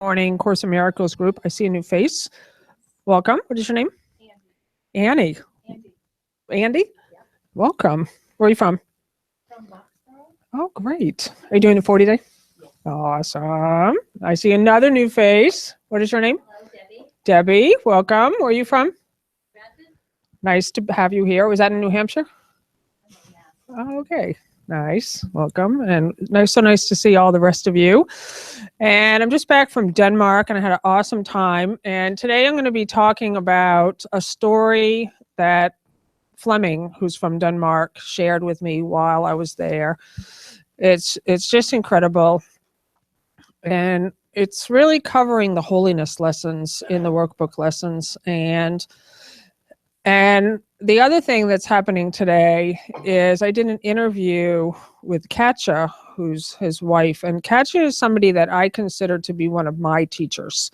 morning Course in Miracles group. I see a new face. Welcome. What is your name? Annie. Andy? Yeah. Welcome. Where are you from? From Boxborough. Oh, great. Are you doing the 40-day? Yes. Awesome. I see another new face. What is your name? Hello, Debbie. Debbie. Welcome. Where are you from? Bradford. Nice to have you here. Was that in New Hampshire? Yeah. Oh, okay. Nice. Welcome. And so nice to see all the rest of you. And I'm just back from Denmark and I had an awesome time. And today I'm going to be talking about a story that Fleming, who's from Denmark, shared with me while I was there. It's just incredible. And it's really covering the holiness lessons in the workbook lessons. And the other thing that's happening today is I did an interview with Katja, who's his wife. And Katja is somebody that I consider to be one of my teachers.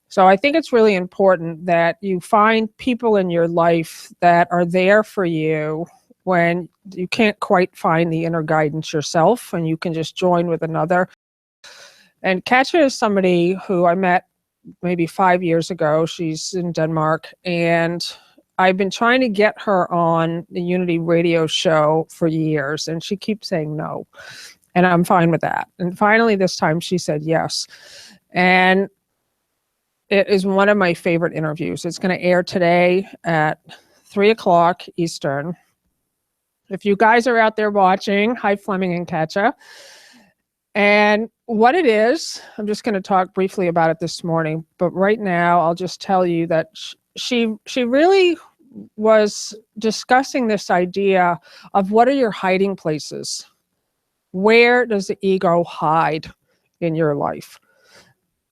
So I think it's really important that you find people in your life that are there for you when you can't quite find the inner guidance yourself, and you can just join with another. And Katja is somebody who I met maybe 5 years ago. She's in Denmark, and I've been trying to get her on the Unity radio show for years, and she keeps saying no. And I'm fine with that. And finally, this time she said yes. And it is one of my favorite interviews. It's going to air today at 3:00 Eastern. If you guys are out there watching, hi Fleming and Katja. And what it is, I'm just going to talk briefly about it this morning. But right now, I'll just tell you that she really was discussing this idea of what are your hiding places? Where does the ego hide in your life?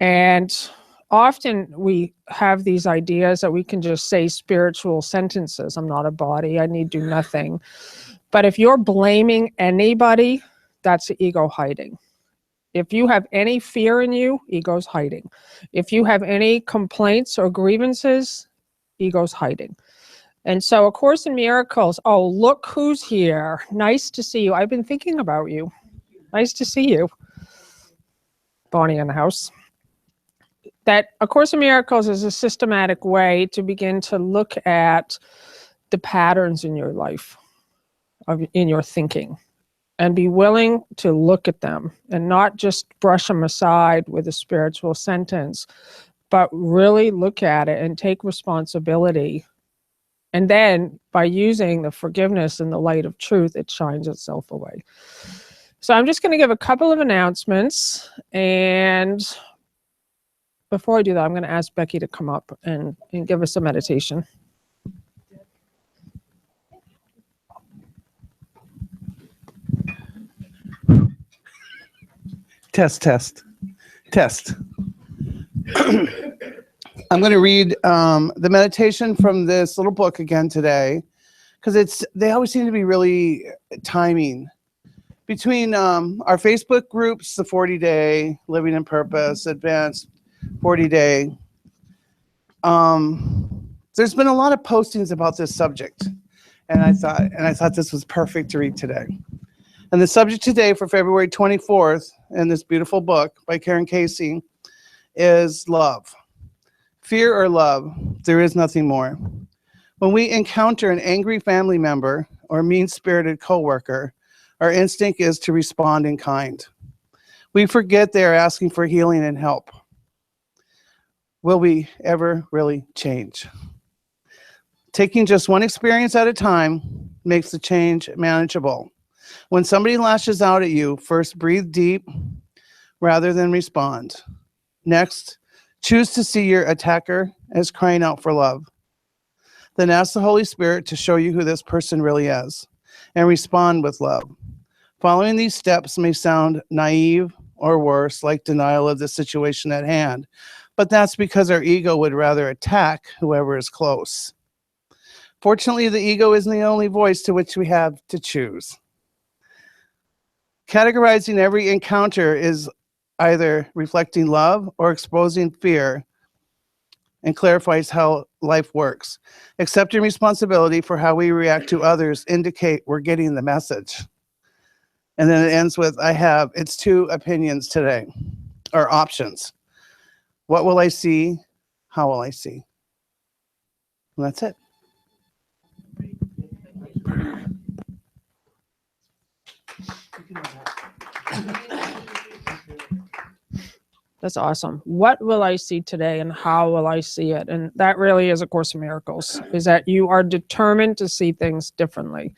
And often we have these ideas that we can just say spiritual sentences. I'm not a body. I need do nothing. But if you're blaming anybody, that's the ego hiding. If you have any fear in you, ego's hiding. If you have any complaints or grievances, ego's hiding. And so A Course in Miracles, oh, look who's here. Nice to see you. I've been thinking about you. Nice to see you. Bonnie in the house. That A Course in Miracles is a systematic way to begin to look at the patterns in your life, in your thinking, and be willing to look at them and not just brush them aside with a spiritual sentence, but really look at it and take responsibility. And then by using the forgiveness and the light of truth, it shines itself away. So I'm just going to give a couple of announcements, and before I do that, I'm going to ask Becky to come up and give us a meditation. Test. I'm going to read the meditation from this little book again today, because they always seem to be really timing. Between our Facebook groups, the 40-day, Living in Purpose, Advanced 40-day, there's been a lot of postings about this subject, and I thought this was perfect to read today. And the subject today for February 24th in this beautiful book by Karen Casey is love. Fear or love, there is nothing more. When we encounter an angry family member or mean-spirited coworker, our instinct is to respond in kind. We forget they are asking for healing and help. Will we ever really change? Taking just one experience at a time makes the change manageable. When somebody lashes out at you, first breathe deep rather than respond. Next, choose to see your attacker as crying out for love. Then ask the Holy Spirit to show you who this person really is and respond with love. Following these steps may sound naive or worse, like denial of the situation at hand, but that's because our ego would rather attack whoever is close. Fortunately, the ego isn't the only voice to which we have to choose. Categorizing every encounter is either reflecting love or exposing fear, and clarifies how life works. Accepting responsibility for how we react to others indicate we're getting the message. And then it ends with, it's two opinions today, or options. What will I see? How will I see? And that's it. That's awesome. What will I see today and how will I see it? And that really is A Course in Miracles, is that you are determined to see things differently.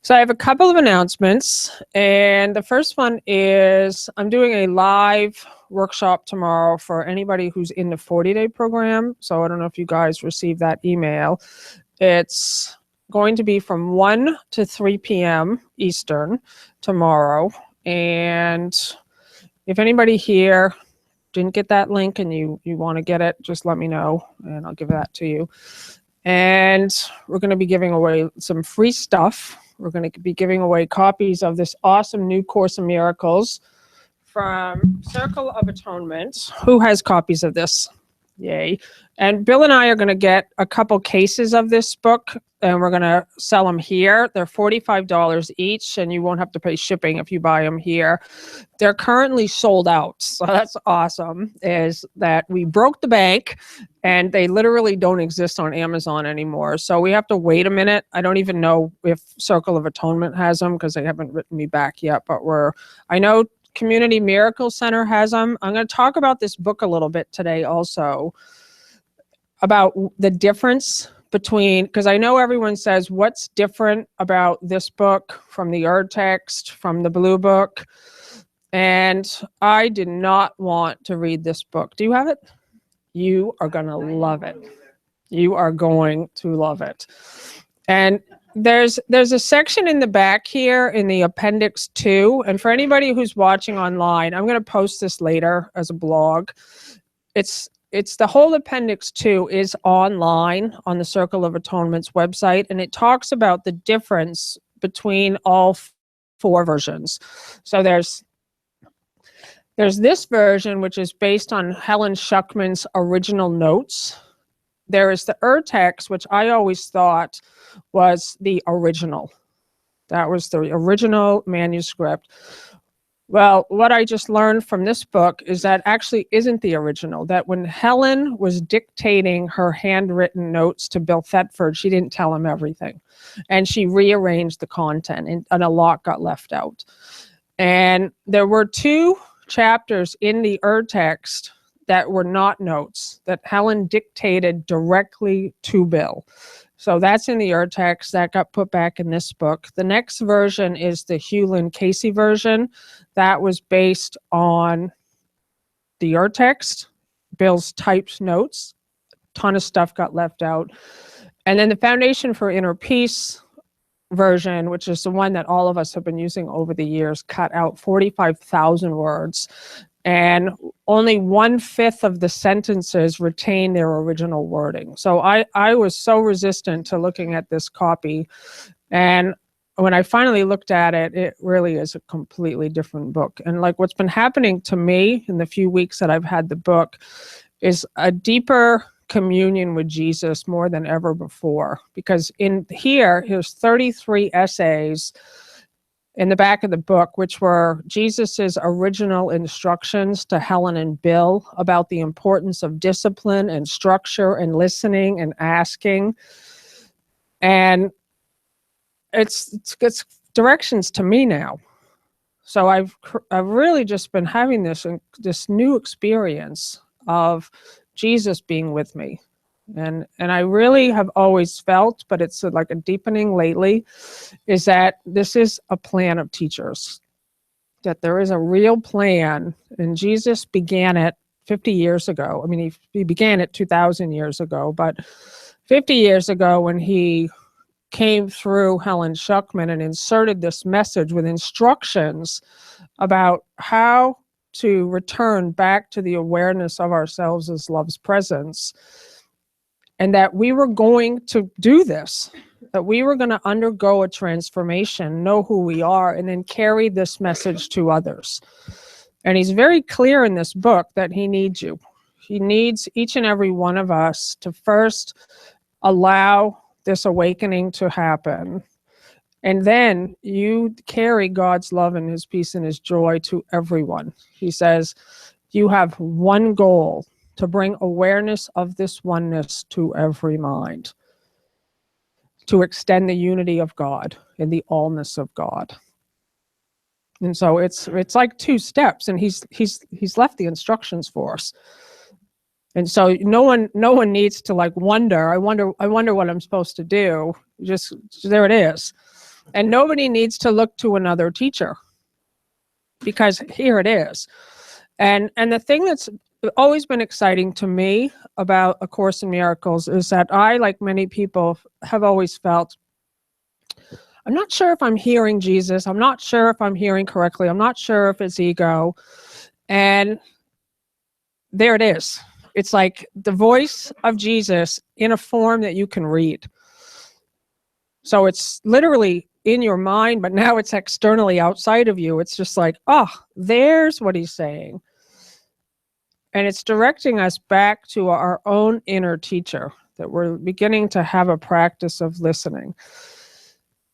So I have a couple of announcements. And the first one is I'm doing a live workshop tomorrow for anybody who's in the 40-day program. So I don't know if you guys received that email. It's going to be from 1 to 3 p.m. Eastern tomorrow. And if anybody here didn't get that link and you want to get it, just let me know and I'll give that to you. And we're going to be giving away some free stuff. We're going to be giving away copies of this awesome new Course in Miracles from Circle of Atonement. Who has copies of this? Yay. And Bill and I are going to get a couple cases of this book and we're going to sell them here. They're $45 each and you won't have to pay shipping if you buy them here. They're currently sold out. So that's awesome, is that we broke the bank and they literally don't exist on Amazon anymore. So we have to wait a minute. I don't even know if Circle of Atonement has them because they haven't written me back yet, but I know Community Miracle Center has them. I'm going to talk about this book a little bit today also, about the difference between, because I know everyone says, what's different about this book from the Ur text, from the Blue Book? And I did not want to read this book. Do you have it? You are going to love it. You are going to love it. And there's a section in the back here in the appendix 2. And for anybody who's watching online, I'm going to post this later as a blog. It's the whole appendix 2 is online on the Circle of Atonement's website. And it talks about the difference between all 4 versions. So there's this version, which is based on Helen Schuckman's original notes. There is the Ur text, which I always thought was the original. That was the original manuscript. Well, what I just learned from this book is that actually isn't the original, that when Helen was dictating her handwritten notes to Bill Thetford, she didn't tell him everything. And she rearranged the content and a lot got left out. And there were 2 chapters in the Ur text that were not notes, that Helen dictated directly to Bill. So that's in the Ur text that got put back in this book. The next version is the Hewlin Casey version. That was based on the Ur text, Bill's typed notes. A ton of stuff got left out. And then the Foundation for Inner Peace version, which is the one that all of us have been using over the years, cut out 45,000 words. And only 1/5 of the sentences retain their original wording. So I was so resistant to looking at this copy. And when I finally looked at it, it really is a completely different book. And like what's been happening to me in the few weeks that I've had the book is a deeper communion with Jesus more than ever before. Because in here, here's 33 essays in the back of the book, which were Jesus's original instructions to Helen and Bill about the importance of discipline and structure and listening and asking. And it's directions to me now. So I've really just been having this new experience of Jesus being with me. And I really have always felt, but it's like a deepening lately, is that this is a plan of teachers, that there is a real plan. And Jesus began it 50 years ago. I mean, he began it 2,000 years ago, but 50 years ago when he came through Helen Schuckman and inserted this message with instructions about how to return back to the awareness of ourselves as love's presence. And that we were going to do this, that we were going to undergo a transformation, know who we are, and then carry this message to others. And he's very clear in this book that he needs you. He needs each and every one of us to first allow this awakening to happen. And then you carry God's love and his peace and his joy to everyone. He says, you have one goal, to bring awareness of this oneness to every mind, to extend the unity of God and the allness of God. And so it's like 2 steps, and he's left the instructions for us. And so no one needs to like wonder, I wonder what I'm supposed to do. Just there it is. And nobody needs to look to another teacher, because here it is. And the thing that's always been exciting to me about A Course in Miracles is that I, like many people, have always felt, I'm not sure if I'm hearing Jesus. I'm not sure if I'm hearing correctly. I'm not sure if it's ego. And there it is. It's like the voice of Jesus in a form that you can read. So it's literally in your mind, but now it's externally outside of you. It's just like, oh, there's what he's saying. And it's directing us back to our own inner teacher, that we're beginning to have a practice of listening.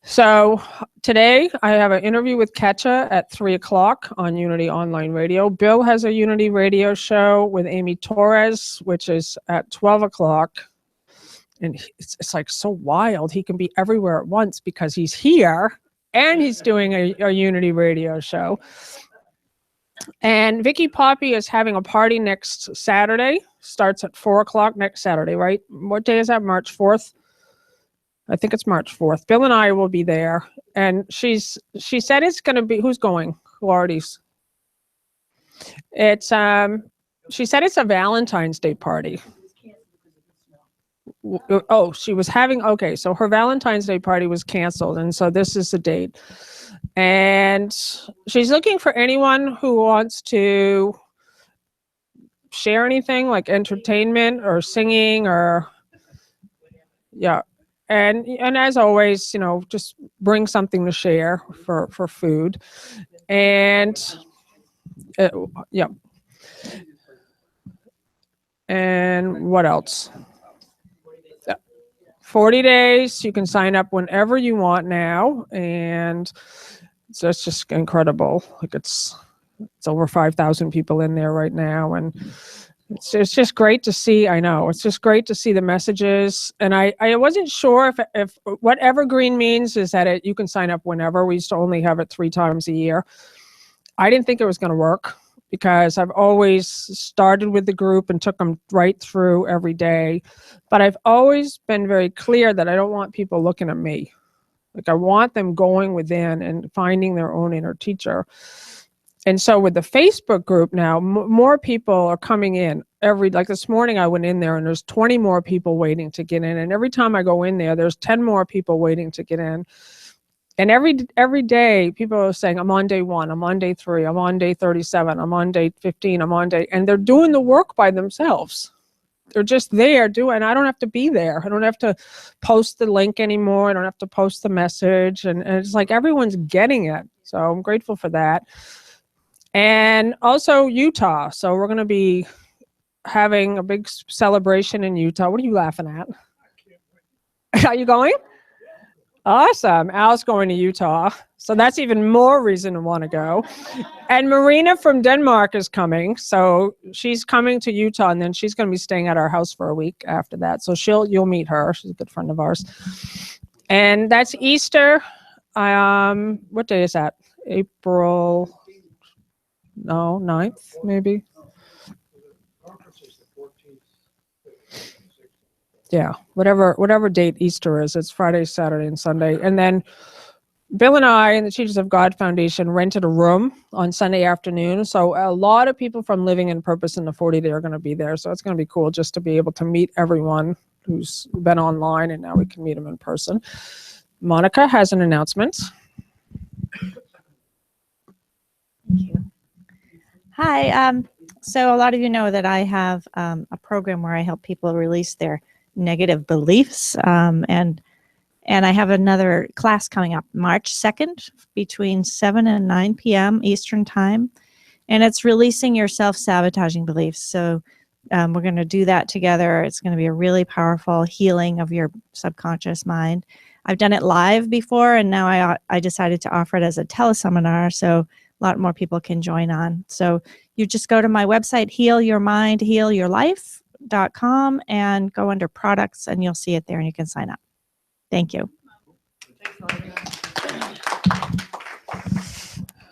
So today I have an interview with Katja at 3:00 on Unity Online Radio. Bill has a Unity radio show with Amy Torres, which is at 12:00. And it's like so wild. He can be everywhere at once because he's here and he's doing a Unity radio show. And Vicky Poppy is having a party next Saturday. Starts at 4:00 next Saturday, right? What day is that? March 4th? I think it's March 4th. Bill and I will be there. And she said it's going to be, who's going? Who already's? It's, she said it's a Valentine's Day party. Oh, she was having, okay, so her Valentine's Day party was canceled. And so this is the date. And she's looking for anyone who wants to share anything like entertainment or singing or, yeah. And as always, just bring something to share for food. And, yeah. And what else? 40 days. You can sign up whenever you want now. And so it's just incredible. Like it's over 5,000 people in there right now. And it's just great to see. I know it's just great to see the messages. And I wasn't sure if what evergreen means is that you can sign up whenever. We used to only have it 3 times a year. I didn't think it was going to work because I've always started with the group and took them right through every day. But I've always been very clear that I don't want people looking at me. Like I want them going within and finding their own inner teacher. And so with the Facebook group now, more people are coming in like this morning I went in there and there's 20 more people waiting to get in. And every time I go in there, there's 10 more people waiting to get in. And every day people are saying, I'm on day 1, I'm on day 3, I'm on day 37, I'm on day 15, I'm on day, and they're doing the work by themselves. They're just there doing, I don't have to be there. I don't have to post the link anymore. I don't have to post the message. And it's like everyone's getting it. So I'm grateful for that. And also Utah. So we're going to be having a big celebration in Utah. What are you laughing at? Are you going? Awesome. Al's going to Utah. So that's even more reason to want to go. And Marina from Denmark is coming. So she's coming to Utah and then she's going to be staying at our house for a week after that. So you'll meet her. She's a good friend of ours. And that's Easter. What day is that? April 9th, maybe. Yeah, whatever date Easter is, it's Friday, Saturday, and Sunday. And then Bill and I and the Teachers of God Foundation rented a room on Sunday afternoon. So a lot of people from Living in Purpose in the 40 Day are going to be there. So it's going to be cool just to be able to meet everyone who's been online, and now we can meet them in person. Monica has an announcement. Thank you. Hi. So a lot of you know that I have a program where I help people release their negative beliefs. And I have another class coming up March 2nd between 7 and 9 p.m. Eastern time. And it's releasing your self-sabotaging beliefs. So we're going to do that together. It's going to be a really powerful healing of your subconscious mind. I've done it live before, and now I decided to offer it as a teleseminar. So a lot more people can join on. So you just go to my website, healyourmindhealyourlife.com, and go under products, and you'll see it there, and you can sign up. Thank you.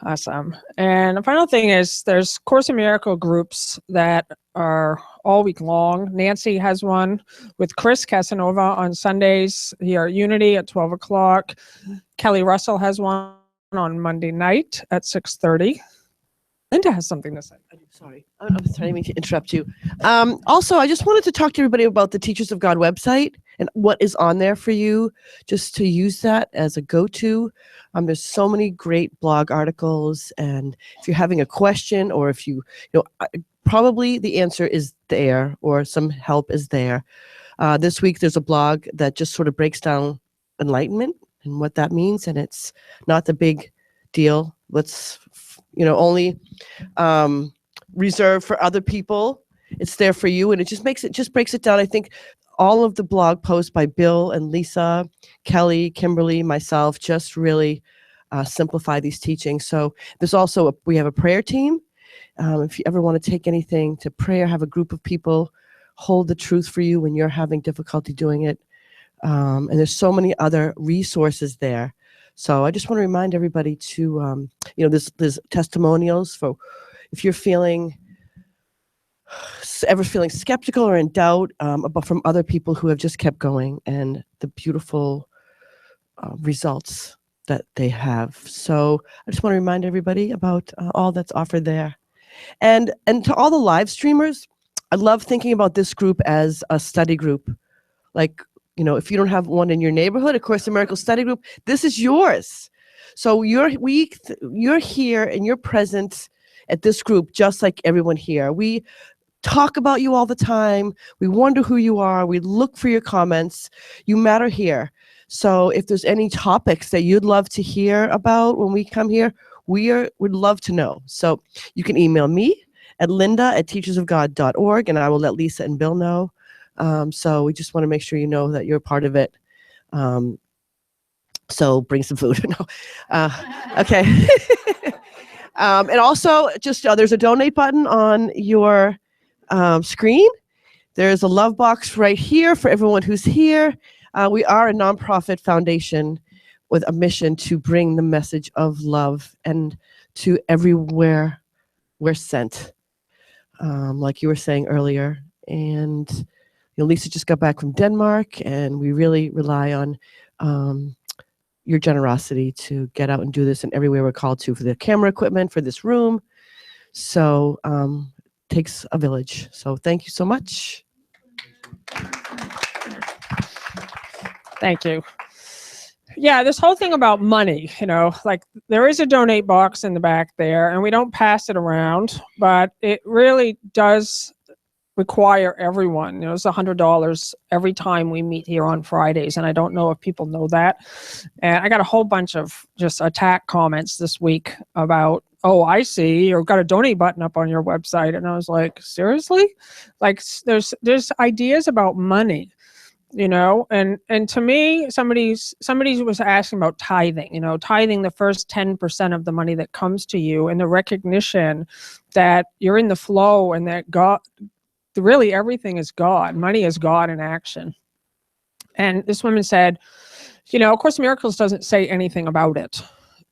Awesome. And the final thing is there's Course in Miracle groups that are all week long. Nancy has one with Chris Casanova on Sundays here at Unity at 12 o'clock. Kelly Russell has one on Monday night at 6:30. Linda has something to say. Sorry, I'm sorry, I didn't mean to interrupt you. Also, I just wanted to talk to everybody about the Teachers of God website and what is on there for you, just to use that as a go-to. There's so many great blog articles, and if you're having a question, or if probably the answer is there, or some help is there. This week, there's a blog that just sort of breaks down enlightenment and what that means, and it's not the big deal. Let's only reserved for other people. It's there for you, and it just breaks it down. I think all of the blog posts by Bill and Lisa, Kelly, Kimberly, myself, just really simplify these teachings. So there's also we have a prayer team. If you ever want to take anything to prayer, have a group of people hold the truth for you when you're having difficulty doing it. And there's so many other resources there. So I just want to remind everybody to, there's testimonials for if you're ever feeling skeptical or in doubt about from other people who have just kept going, and the beautiful results that they have. So I just want to remind everybody about all that's offered there. And to all the live streamers, I love thinking about this group as a study group. Like, if you don't have one in your neighborhood, a Course in Miracles study group, this is yours. So you're here and you're present at this group just like everyone here. We talk about you all the time. We wonder who you are. We look for your comments. You matter here. So if there's any topics that you'd love to hear about when we come here, would love to know. So you can email me at linda@teachersofgod.org, and I will let Lisa and Bill know. So we just want to make sure you know that you're a part of it. So bring some food. No. Okay. And also, just there's a donate button on your screen. There's a love box right here for everyone who's here. We are a nonprofit foundation with a mission to bring the message of love and to everywhere we're sent, like you were saying earlier. And Lisa just got back from Denmark, and we really rely on your generosity to get out and do this in everywhere we're called to, for the camera equipment, for this room. So it takes a village. So thank you so much. Thank you. Yeah, this whole thing about money, like there is a donate box in the back there, and we don't pass it around, but it really does require everyone. It's $100 every time we meet here on Fridays, and I don't know if people know that. And I got a whole bunch of just attack comments this week about, oh, I see, you've got a donate button up on your website, and I was like, seriously? Like there's ideas about money, and to me, somebody was asking about tithing, tithing the first 10% of the money that comes to you, and the recognition that you're in the flow, and that God, really everything is God. Money is God in action. And this woman said, Of Course in Miracles doesn't say anything about it.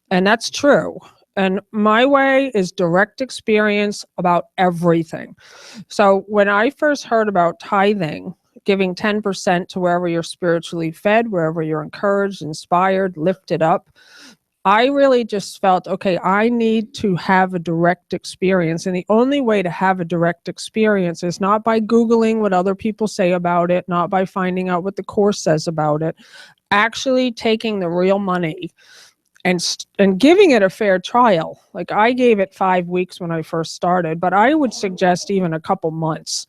And that's true. And my way is direct experience about everything. So when I first heard about tithing, giving 10% to wherever you're spiritually fed, wherever you're encouraged, inspired, lifted up, I really just felt, okay, I need to have a direct experience. And the only way to have a direct experience is not by Googling what other people say about it, not by finding out what the Course says about it, actually taking the real money and giving it a fair trial. Like I gave it 5 weeks when I first started, but I would suggest even a couple months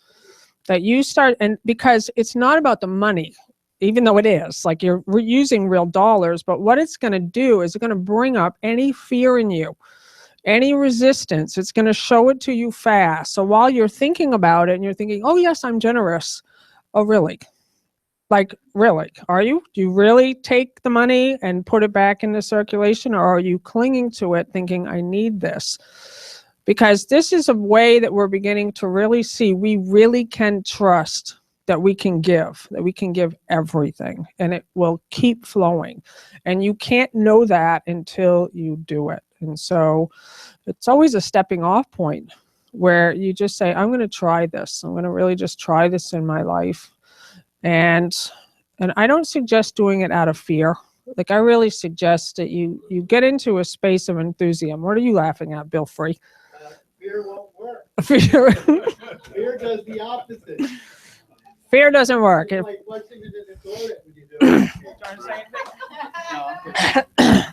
that you start, and because it's not about the money, even though it is, like you're using real dollars, but what it's going to do is it's going to bring up any fear in you, any resistance. It's going to show it to you fast. So while you're thinking about it and you're thinking, oh yes, I'm generous. Oh, really? Like, really, are you? Do you really take the money and put it back into circulation, or are you clinging to it thinking, I need this? Because this is a way that we're beginning to really see we really can trust that we can give everything, and it will keep flowing. And you can't know that until you do it. And so it's always a stepping off point where you just say, I'm going to try this. I'm going to really just try this in my life. And I don't suggest doing it out of fear. Like, I really suggest that you get into a space of enthusiasm. What are you laughing at, Bill Free? Fear won't work. Fear. Fear does the opposite. Fear doesn't work. It's like flushing it in the toilet when you do it.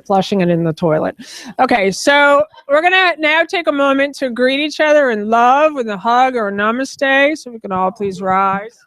Flushing it in the toilet. Okay, so we're gonna now take a moment to greet each other in love with a hug or a namaste. So we can all please rise.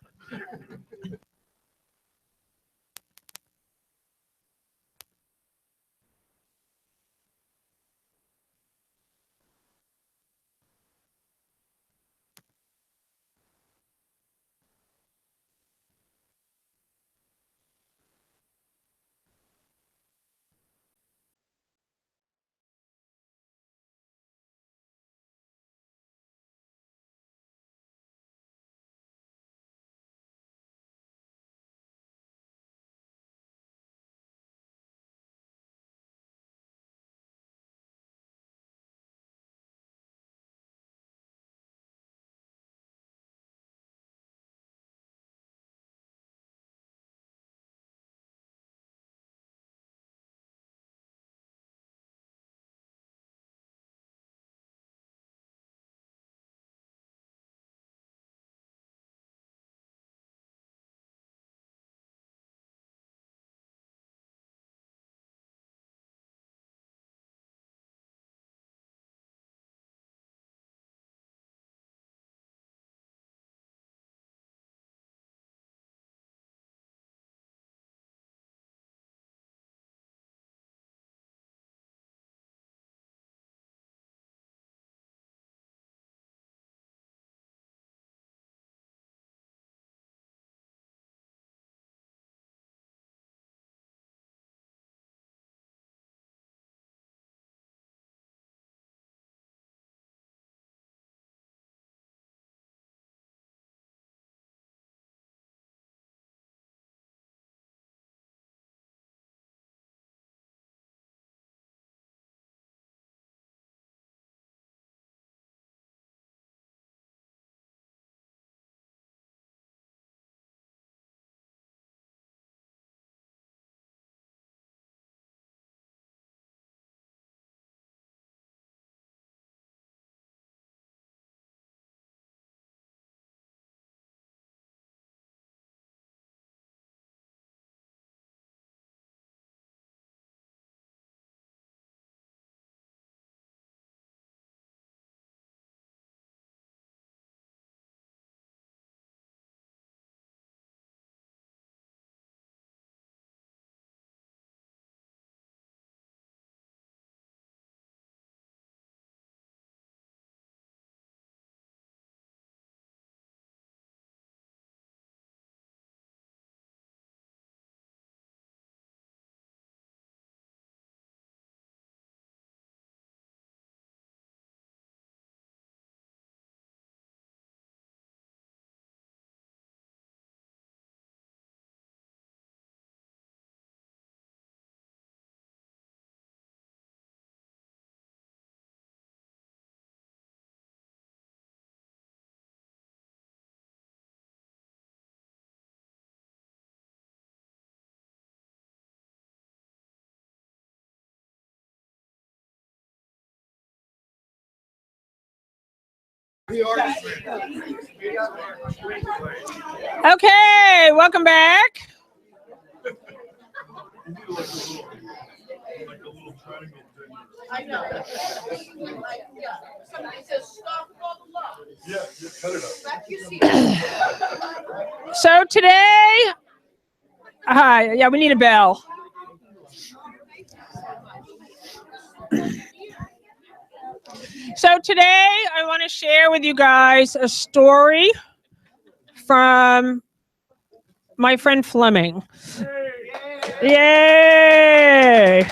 Okay, welcome back. I know. Somebody says stop all the love. Yeah, just cut it up. So today, yeah, we need a bell. So today I want to share with you guys a story from my friend Fleming. Yay!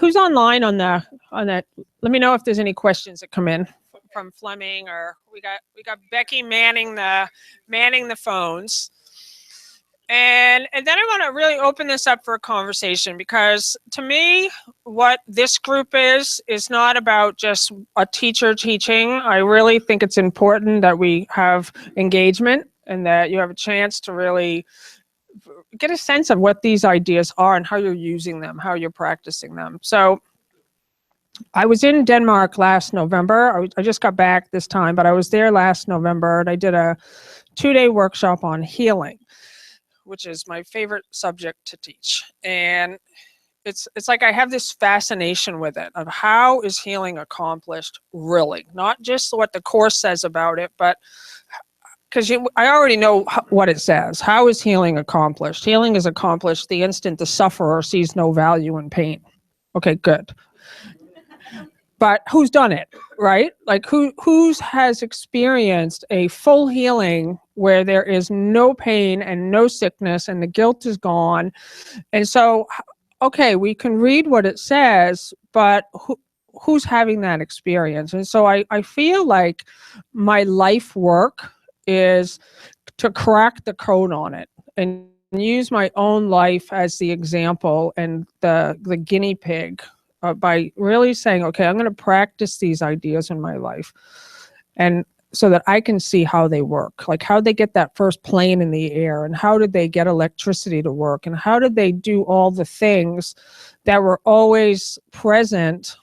Who's online on that? Let me know if there's any questions that come in from Fleming, or we got Becky manning the phones. And then I want to really open this up for a conversation, because to me, what this group is not about just a teacher teaching. I really think it's important that we have engagement and that you have a chance to really get a sense of what these ideas are and how you're using them, how you're practicing them. So I was in Denmark last November. I just got back this time, but I was there last November, and I did a 2-day workshop on healing, which is my favorite subject to teach. And it's like I have this fascination with it, of how is healing accomplished really, not just what the course says about it, but because I already know what it says. How is healing accomplished? Healing is accomplished the instant the sufferer sees no value in pain. Okay, good. But who's done it, right? Like who has experienced a full healing where there is no pain and no sickness and the guilt is gone? And so, okay, we can read what it says, but who's having that experience? And so I feel like my life work is to crack the code on it and use my own life as the example and the guinea pig. By really saying, okay, I'm going to practice these ideas in my life, and so that I can see how they work, like how they get that first plane in the air, and how did they get electricity to work, and how did they do all the things that were always present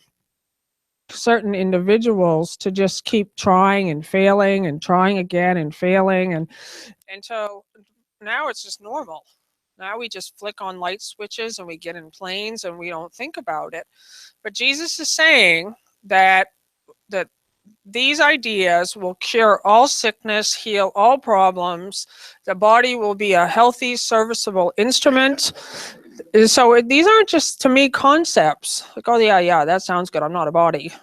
to certain individuals to just keep trying and failing and trying again and failing, and so now it's just normal. Now we just flick on light switches and we get in planes and we don't think about it. But Jesus is saying that these ideas will cure all sickness, heal all problems. The body will be a healthy, serviceable instrument. So these aren't just, to me, concepts. Like, oh, yeah, that sounds good. I'm not a body.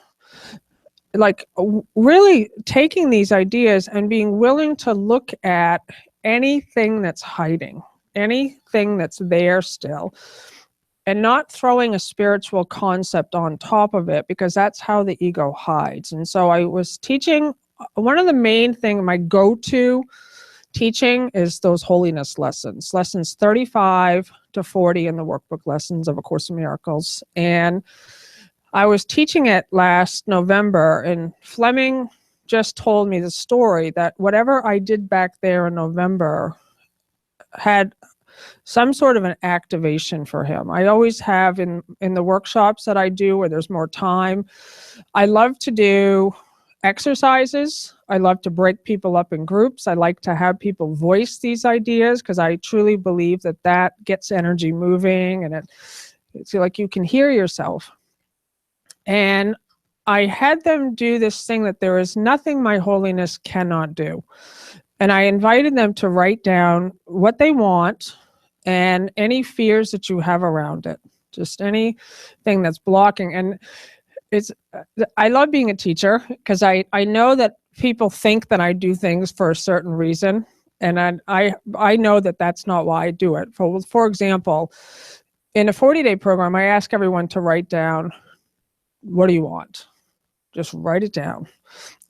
Like, really taking these ideas and being willing to look at anything that's hiding, anything that's there still, and not throwing a spiritual concept on top of it, because that's how the ego hides. And so I was teaching, one of the main thing, my go-to teaching is those holiness lessons 35 to 40 in the workbook lessons of A Course in Miracles. And I was teaching it last November, and Fleming just told me the story that whatever I did back there in November had some sort of an activation for him. I always have in the workshops that I do where there's more time. I love to do exercises. I love to break people up in groups. I like to have people voice these ideas, because I truly believe that gets energy moving, and it's like you can hear yourself. And I had them do this thing that there is nothing my holiness cannot do. And I invited them to write down what they want and any fears that you have around it, just anything that's blocking. And I love being a teacher, because I know that people think that I do things for a certain reason. And I know that that's not why I do it. For example, in a 40-day program, I ask everyone to write down, what do you want? Just write it down.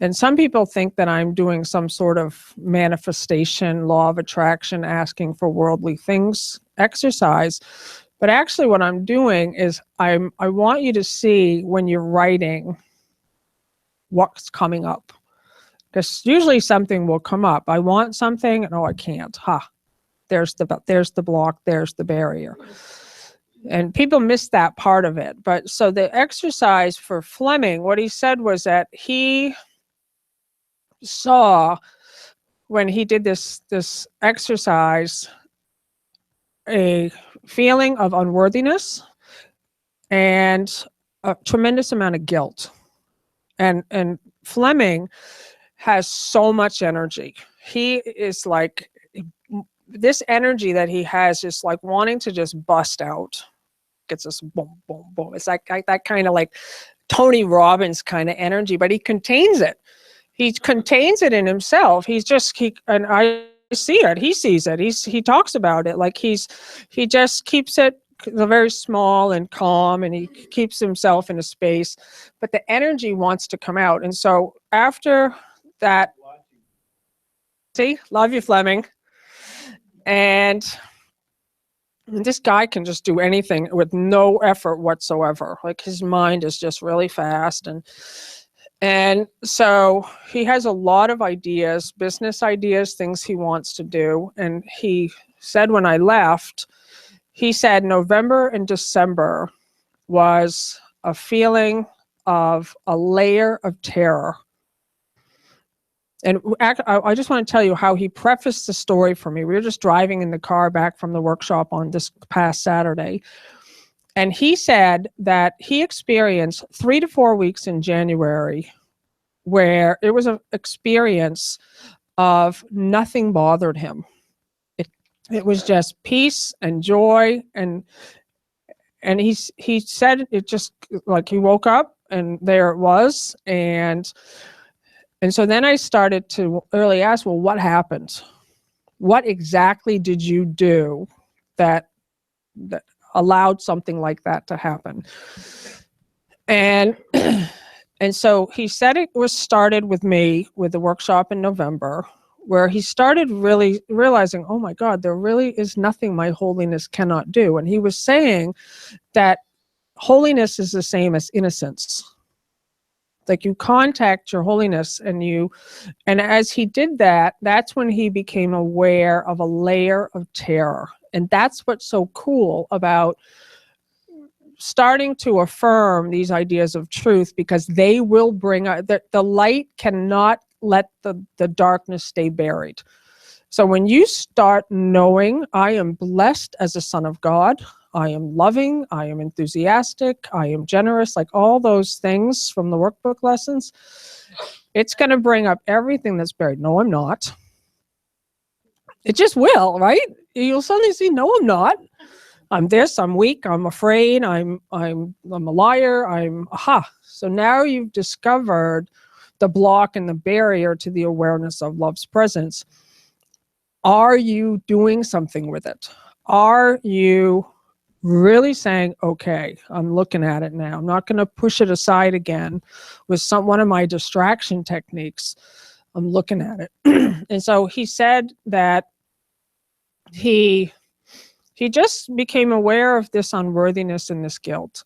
And some people think that I'm doing some sort of manifestation, law of attraction, asking for worldly things exercise. But actually what I'm doing is I want you to see when you're writing what's coming up. Because usually something will come up. I want something, and I can't. There's the block, there's the barrier. And people miss that part of it. But so the exercise for Fleming, what he said was that he saw, when he did this exercise, a feeling of unworthiness and a tremendous amount of guilt. And Fleming has so much energy. He is like, this energy that he has is like wanting to just bust out. Gets us boom, boom, boom. It's like that kind of like Tony Robbins kind of energy, but he contains it. He contains it in himself. And I see it. He sees it. He talks about it. Like he just keeps it very small and calm, and he keeps himself in a space, but the energy wants to come out. And so after that, see, love you, Fleming. And this guy can just do anything with no effort whatsoever. Like his mind is just really fast. And so he has a lot of ideas, business ideas, things he wants to do. And he said when I left, he said November and December was a feeling of a layer of terror. And I just want to tell you how he prefaced the story for me. We were just driving in the car back from the workshop on this past Saturday. And he said that he experienced 3 to 4 weeks in January where it was an experience of nothing bothered him. It was just peace and joy. And he said it just like he woke up and there it was. And so then I started to really ask, well, what happened? What exactly did you do that allowed something like that to happen? And so he said it was started with me with the workshop in November, where he started really realizing, oh my God, there really is nothing my holiness cannot do. And he was saying that holiness is the same as innocence. Like you contact your holiness and as he did that, that's when he became aware of a layer of terror. And that's what's so cool about starting to affirm these ideas of truth, because they will bring the light cannot let the darkness stay buried. So when you start knowing, I am blessed as a son of God, I am loving, I am enthusiastic, I am generous, like all those things from the workbook lessons, it's going to bring up everything that's buried. No, I'm not. It just will, right? You'll suddenly see, no, I'm not. I'm this, I'm weak, I'm afraid, I'm a liar, aha. So now you've discovered the block and the barrier to the awareness of love's presence. Are you doing something with it? Are you really saying, okay, I'm looking at it now. I'm not going to push it aside again with one of my distraction techniques. I'm looking at it. And so he said that he just became aware of this unworthiness and this guilt,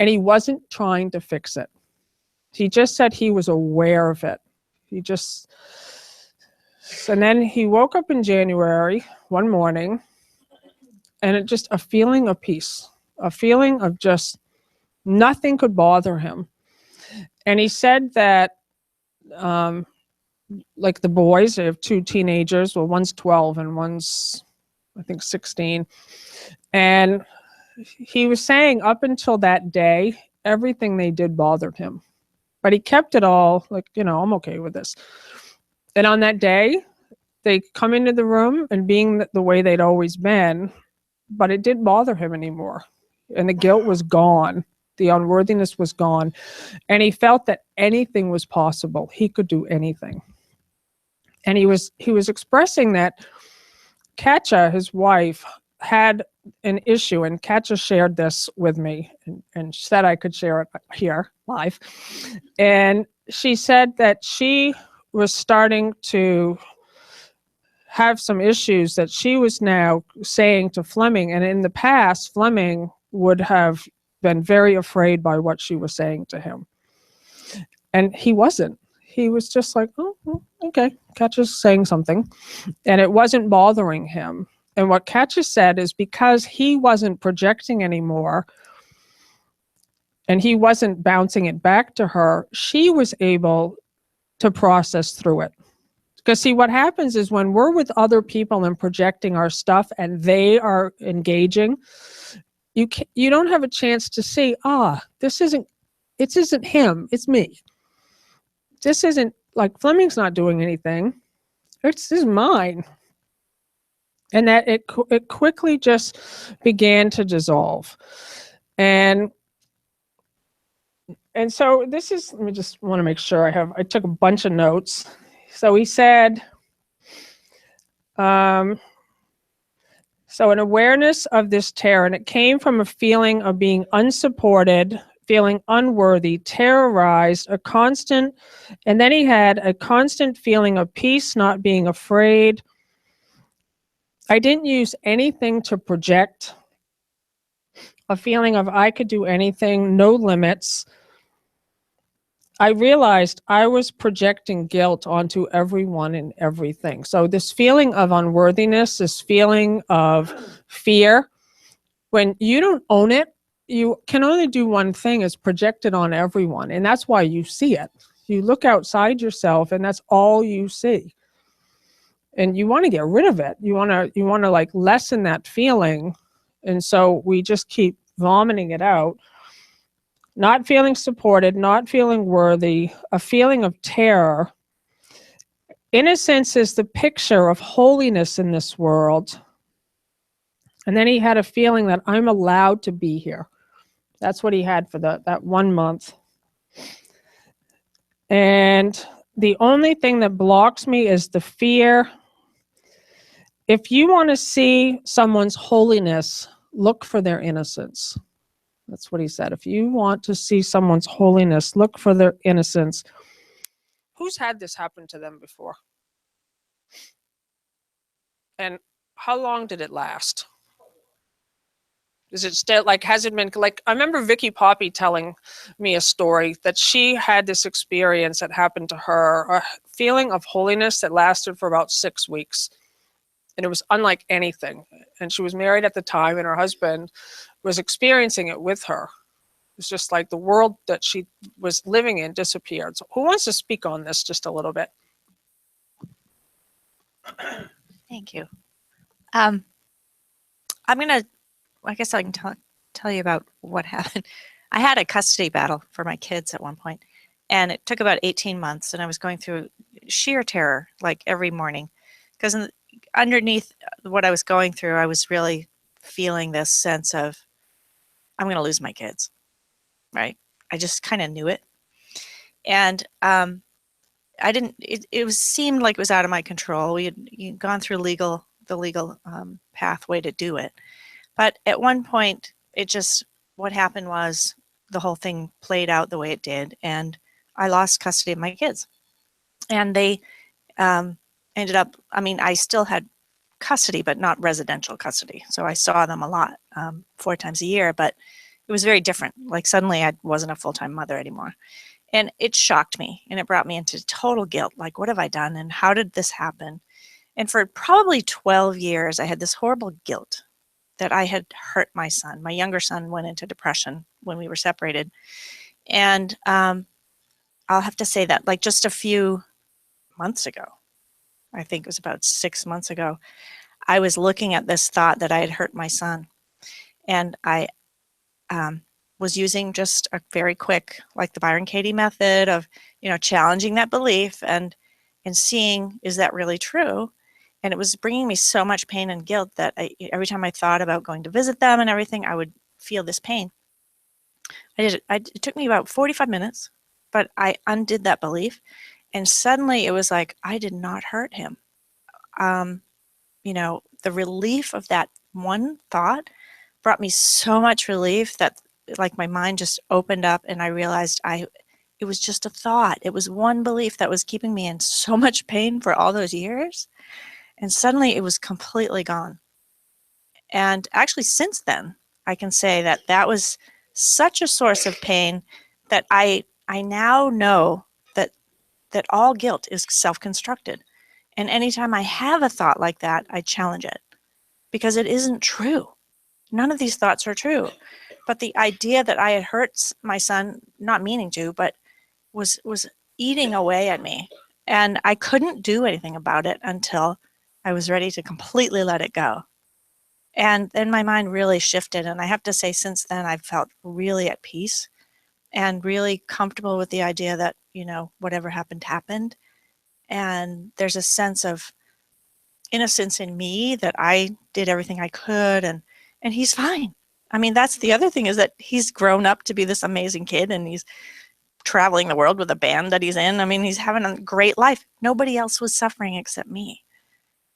and he wasn't trying to fix it. He just said he was aware of it. And then he woke up in January one morning, and it just a feeling of peace, a feeling of just nothing could bother him. And he said that, like the boys, they have 2 teenagers. Well, one's 12 and one's, I think, 16. And he was saying up until that day, everything they did bothered him. But he kept it all like, I'm okay with this. And on that day, they come into the room and being the way they'd always been, but it didn't bother him anymore. And the guilt was gone. The unworthiness was gone. And he felt that anything was possible. He could do anything. And he was expressing that Katja, his wife, had an issue, and Katja shared this with me and said I could share it here live. And she said that she was starting to have some issues that she was now saying to Fleming. And in the past, Fleming would have been very afraid by what she was saying to him. And he wasn't. He was just like, oh, okay, Katja's saying something. And it wasn't bothering him. And what Katja said is because he wasn't projecting anymore and he wasn't bouncing it back to her, she was able to process through it. Because see, what happens is when we're with other people and projecting our stuff and they are engaging, you don't have a chance to see, this isn't him, it's me. This isn't, like, Fleming's not doing anything. This is mine. And that it quickly just began to dissolve. And so this is, let me just want to make sure I took a bunch of notes. So he said, So an awareness of this terror, and it came from a feeling of being unsupported, feeling unworthy, terrorized, and then he had a constant feeling of peace, not being afraid. I didn't use anything to project, a feeling of I could do anything, no limits. I realized I was projecting guilt onto everyone and everything. So this feeling of unworthiness, this feeling of fear, when you don't own it, you can only do one thing, is project it on everyone. And that's why you see it. You look outside yourself and that's all you see. And you want to get rid of it. You want to like lessen that feeling. And so we just keep vomiting it out. Not feeling supported, not feeling worthy, a feeling of terror. Innocence is the picture of holiness in this world. And then he had a feeling that I'm allowed to be here. That's what he had for that 1 month. And the only thing that blocks me is the fear. If you want to see someone's holiness, look for their innocence. That's what he said. If you want to see someone's holiness, look for their innocence. Who's had this happen to them before? And how long did it last? Is it still like, has it been like, I remember Vicky Poppy telling me a story that she had this experience that happened to her, a feeling of holiness that lasted for about 6 weeks. And it was unlike anything. And she was married at the time and her husband was experiencing it with her. It's just like the world that she was living in disappeared. So who wants to speak on this just a little bit? Thank you. I'm gonna, I guess I can tell you about what happened. I had a custody battle for my kids at one point, and it took about 18 months, and I was going through sheer terror, like every morning, because underneath what I was going through, I was really feeling this sense of, I'm going to lose my kids, right? I just kind of knew it. And I didn't, it seemed like it was out of my control. We had gone through the legal pathway to do it. But at one point, what happened was the whole thing played out the way it did. And I lost custody of my kids. And they ended up, I still had custody, but not residential custody. So I saw them a lot, 4 times a year, but it was very different. Like suddenly I wasn't a full-time mother anymore. And it shocked me and it brought me into total guilt. Like, what have I done? And how did this happen? And for probably 12 years, I had this horrible guilt that I had hurt my son. My younger son went into depression when we were separated. And I'll have to say that like just a few months ago, I think it was about 6 months ago, I was looking at this thought that I had hurt my son. And I was using just a very quick, like the Byron Katie method of, challenging that belief and seeing, is that really true? And it was bringing me so much pain and guilt that every time I thought about going to visit them and everything, I would feel this pain. It took me about 45 minutes, but I undid that belief. And suddenly it was like, I did not hurt him. The relief of that one thought brought me so much relief that like my mind just opened up and I realized it was just a thought. It was one belief that was keeping me in so much pain for all those years. And suddenly it was completely gone. And actually since then, I can say that was such a source of pain that I now know that all guilt is self-constructed. And anytime I have a thought like that, I challenge it because it isn't true. None of these thoughts are true. But the idea that I had hurt my son, not meaning to, but was eating away at me. And I couldn't do anything about it until I was ready to completely let it go. And then my mind really shifted. And I have to say, since then, I've felt really at peace and really comfortable with the idea that, whatever happened, happened. And there's a sense of innocence in me that I did everything I could. And he's fine. That's the other thing, is that he's grown up to be this amazing kid and he's traveling the world with a band that he's in. He's having a great life. Nobody else was suffering except me.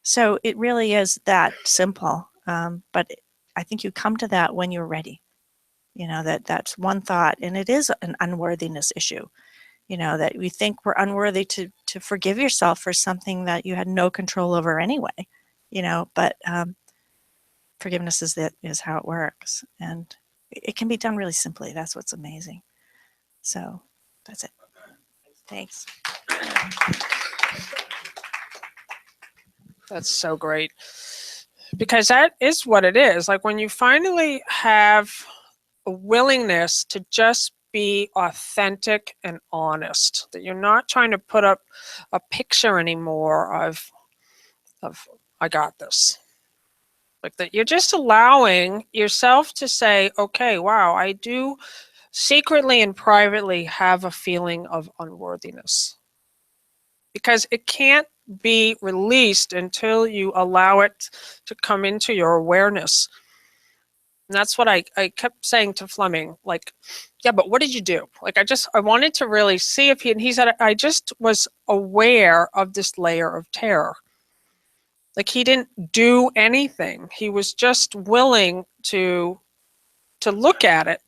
So it really is that simple. But I think you come to that when you're ready. That's one thought, and it is an unworthiness issue. That we think we're unworthy to forgive yourself for something that you had no control over anyway. But forgiveness is how it works, and it can be done really simply. That's what's amazing. So that's it. Thanks. That's so great. Because that is what it is. Like when you finally have a willingness to just be authentic and honest, that you're not trying to put up a picture anymore of I got this. Like that you're just allowing yourself to say, okay, wow, I do secretly and privately have a feeling of unworthiness. Because it can't be released until you allow it to come into your awareness. And that's what I kept saying to Fleming, like, yeah, but what did you do? Like, I wanted to really see if he said, I just was aware of this layer of terror. Like he didn't do anything. He was just willing to look at it,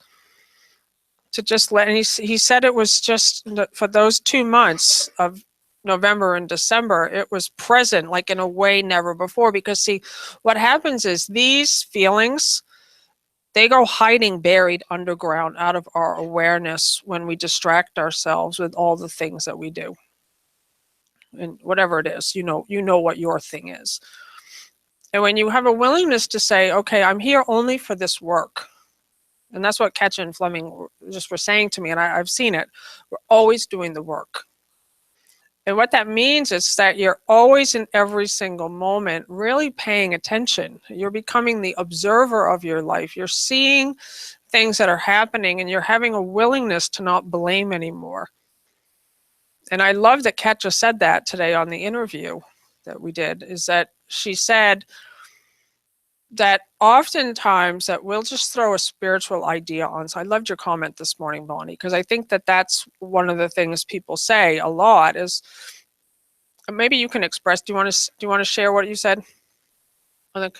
to just let, and he said it was just for those 2 months of November and December, it was present like in a way never before. Because see, what happens is these feelings, they go hiding buried underground out of our awareness when we distract ourselves with all the things that we do. And whatever it is, you know what your thing is. And when you have a willingness to say, okay, I'm here only for this work. And that's what Ketcha and Fleming just were saying to me, and I've seen it. We're always doing the work. And what that means is that you're always in every single moment really paying attention. You're becoming the observer of your life. You're seeing things that are happening, and you're having a willingness to not blame anymore. And I love that Ketcha said that today on the interview that we did, is that she said that oftentimes that we'll just throw a spiritual idea on. So I loved your comment this morning, Bonnie, because I think that that's one of the things people say a lot is, maybe you can express, do you want to share what you said? I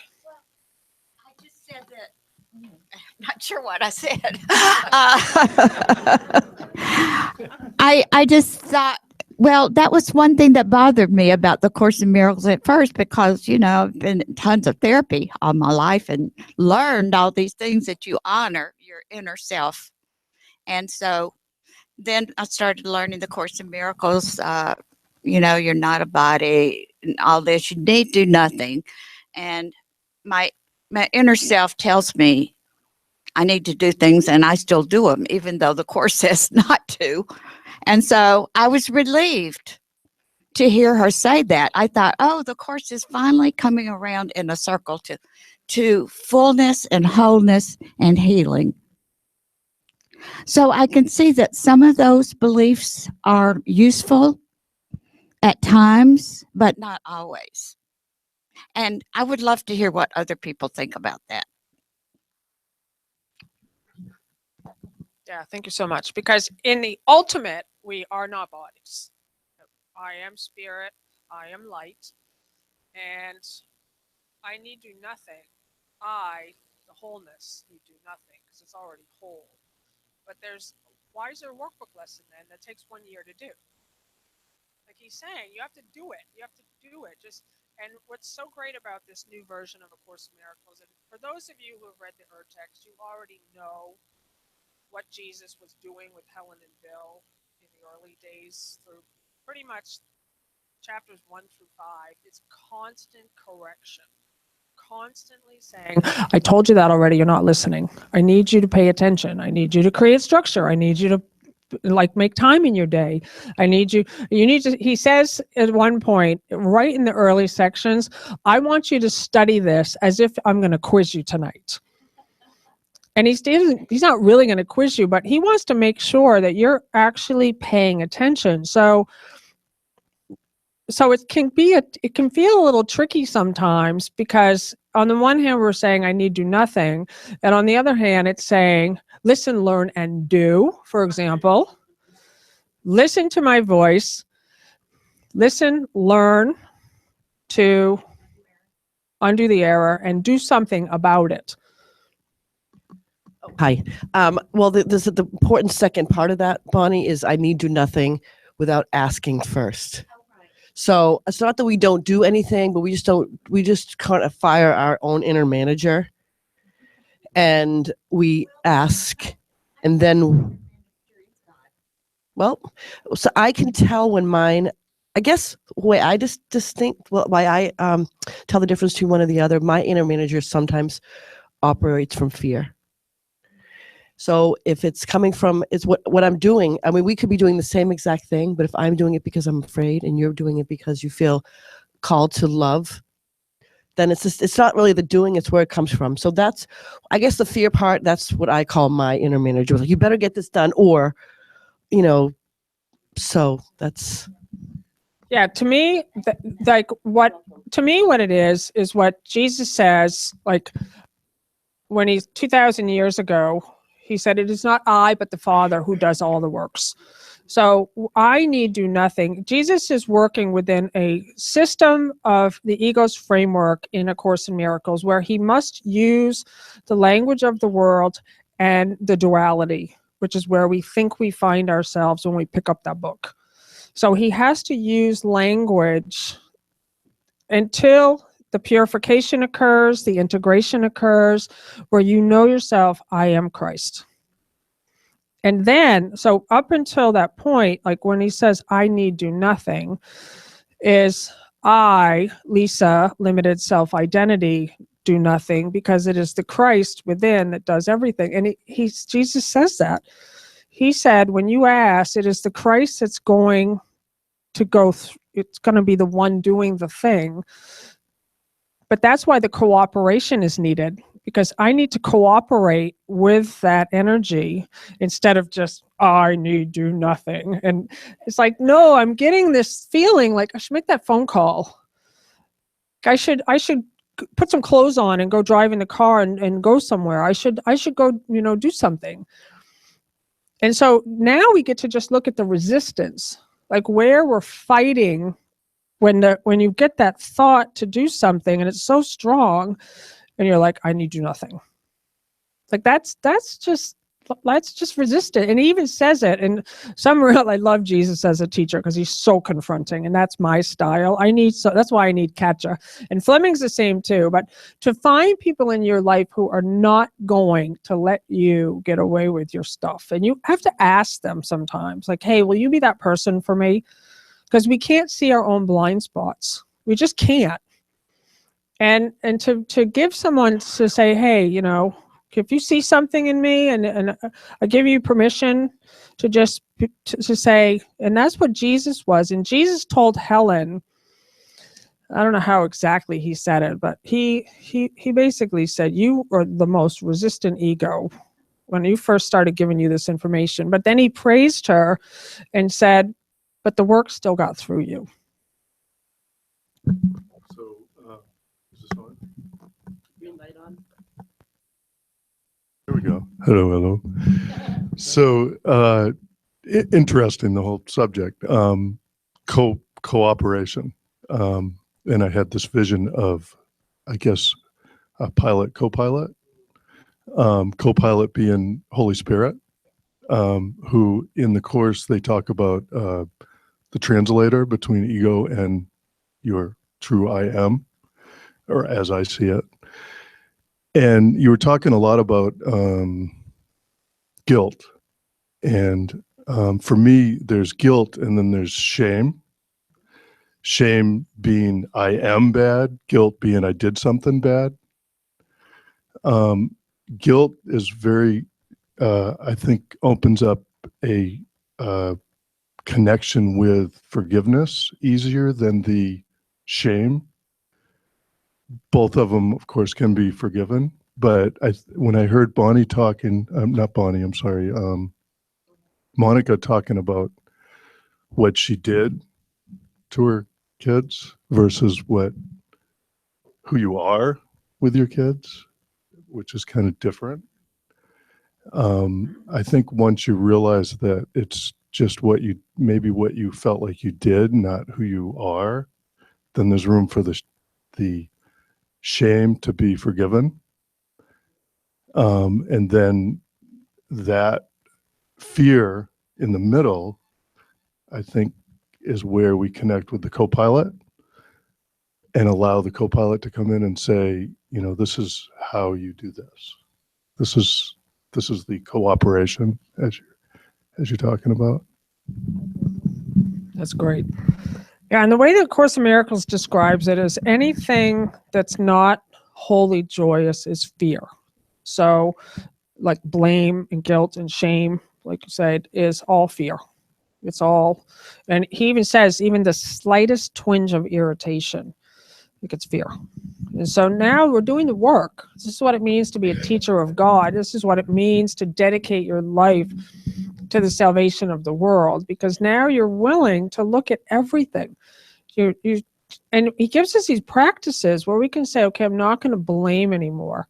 just said that, not sure what I said. I just thought, well, that was one thing that bothered me about the Course in Miracles at first, because, I've been in tons of therapy all my life and learned all these things that you honor your inner self. And so then I started learning the Course in Miracles. You're not a body and all this. You need do nothing. And my inner self tells me I need to do things, and I still do them, even though the Course says not to. And so I was relieved to hear her say that. I thought, oh, the Course is finally coming around in a circle to fullness and wholeness and healing. So I can see that some of those beliefs are useful at times, but not always. And I would love to hear what other people think about that. Yeah, thank you so much. Because in the ultimate, we are not bodies. I am spirit, I am light, and I need do nothing. The wholeness, need do nothing, because it's already whole. But why is there a workbook lesson then that takes 1 year to do? Like he's saying, you have to do it. You have to do it. And what's so great about this new version of A Course in Miracles, and for those of you who have read the text, you already know what Jesus was doing with Helen and Bill in the early days through pretty much chapters 1 through 5. It's constant correction. Constantly saying, I told you that already, you're not listening. I need you to pay attention. I need you to create structure. I need you to make time in your day. He says at one point, right in the early sections, I want you to study this as if I'm going to quiz you tonight. And he's not really going to quiz you, but he wants to make sure that you're actually paying attention. So it can feel a little tricky sometimes, because on the one hand, we're saying I need do nothing. And on the other hand, it's saying, listen, learn, and do. For example, listen to my voice, listen, learn to undo the error, and do something about it. Hi. Well, the important second part of that, Bonnie, is I need do nothing without asking first. So it's not that we don't do anything, but we just kind of fire our own inner manager and we ask. And then, well, so I can tell when mine, I guess the way I why I tell the difference between one or the other, my inner manager sometimes operates from fear. So if it's coming from, it's what I'm doing. I mean, we could be doing the same exact thing, but if I'm doing it because I'm afraid and you're doing it because you feel called to love, then it's not really the doing, it's where it comes from. So that's, I guess the fear part, that's what I call my inner manager. Like, you better get this done, or, so that's. Yeah, to me, what it is what Jesus says, like when he's 2,000 years ago, he said, "It is not I, but the Father who does all the works." So I need do nothing. Jesus is working within a system of the ego's framework in A Course in Miracles, where he must use the language of the world and the duality, which is where we think we find ourselves when we pick up that book. So he has to use language until the purification occurs, the integration occurs, where you know yourself, I am Christ. And then, so up until that point, like when he says, I need do nothing, is I, Lisa, limited self-identity, do nothing, because it is the Christ within that does everything. And Jesus says that. He said, when you ask, it is the Christ that's going to go, it's going to be the one doing the thing. But that's why the cooperation is needed, because I need to cooperate with that energy instead of just, I need do nothing. And it's like, no, I'm getting this feeling like I should make that phone call. I should put some clothes on and go drive in the car and go somewhere. I should go, do something. And so now we get to just look at the resistance, like where we're fighting when you get that thought to do something and it's so strong and you're like, I need do nothing. Like that's just resist it. And he even says it. And I love Jesus as a teacher because he's so confronting, and that's my style. That's why I need Katja. And Fleming's the same too. But to find people in your life who are not going to let you get away with your stuff, and you have to ask them sometimes, like, hey, will you be that person for me? Because we can't see our own blind spots. We just can't. And to give someone to say, hey, if you see something in me and I give you permission to just to say, and that's what Jesus was. And Jesus told Helen, I don't know how exactly he said it, but he basically said, you are the most resistant ego when you first started giving you this information. But then he praised her and said, but the work still got through you. So, is this on? Green light on. There we go. Hello. So, interesting, the whole subject, cooperation. And I had this vision of, I guess, a pilot, co-pilot, co-pilot being Holy Spirit, who in the Course, they talk about the translator between ego and your true I am, or as I see it. And you were talking a lot about guilt. And for me, there's guilt and then there's shame. Shame being I am bad, guilt being I did something bad. Guilt is very, I think, opens up a connection with forgiveness easier than the shame. Both of them, of course, can be forgiven. But when I heard Bonnie talking, not Bonnie, I'm sorry, Monica talking about what she did to her kids versus who you are with your kids, which is kind of different. I think once you realize that it's just what you felt like you did, not who you are, then there's room for the shame to be forgiven. And then that fear in the middle, I think, is where we connect with the co-pilot and allow the co-pilot to come in and say, you know, this is how you do this. This is the cooperation as you're talking about. That's great. Yeah, and the way that Course in Miracles describes it is anything that's not wholly joyous is fear. So like blame and guilt and shame, like you said, is all fear. It's all, and he even says even the slightest twinge of irritation, like it's fear. And so now we're doing the work. This is what it means to be a teacher of God. This is what it means to dedicate your life to the salvation of the world, because now you're willing to look at everything. And he gives us these practices where we can say, okay, I'm not going to blame anymore.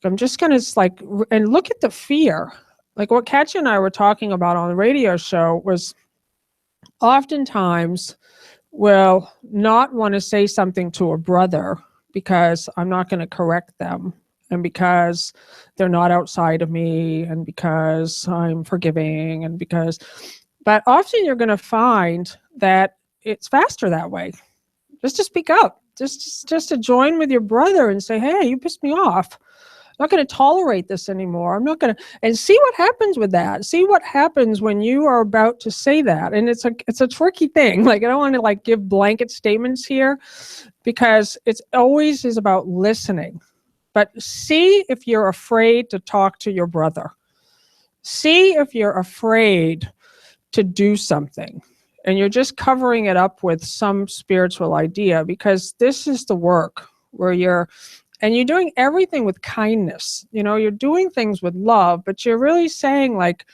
I'm just going to and look at the fear. Like what Katya and I were talking about on the radio show was oftentimes we'll not want to say something to a brother because I'm not going to correct them, and because they're not outside of me, and because I'm forgiving, and but often you're going to find that it's faster that way. Just to speak up, just to join with your brother and say, hey, you pissed me off. I'm not going to tolerate this anymore. I'm not going to, and see what happens with that. See what happens when you are about to say that. And it's a tricky thing. Like, I don't want to give blanket statements here, because it's always is about listening. But see if you're afraid to talk to your brother. See if you're afraid to do something, and you're just covering it up with some spiritual idea, because this is the work where you're doing everything with kindness. You know, you're doing things with love, but you're really saying, like,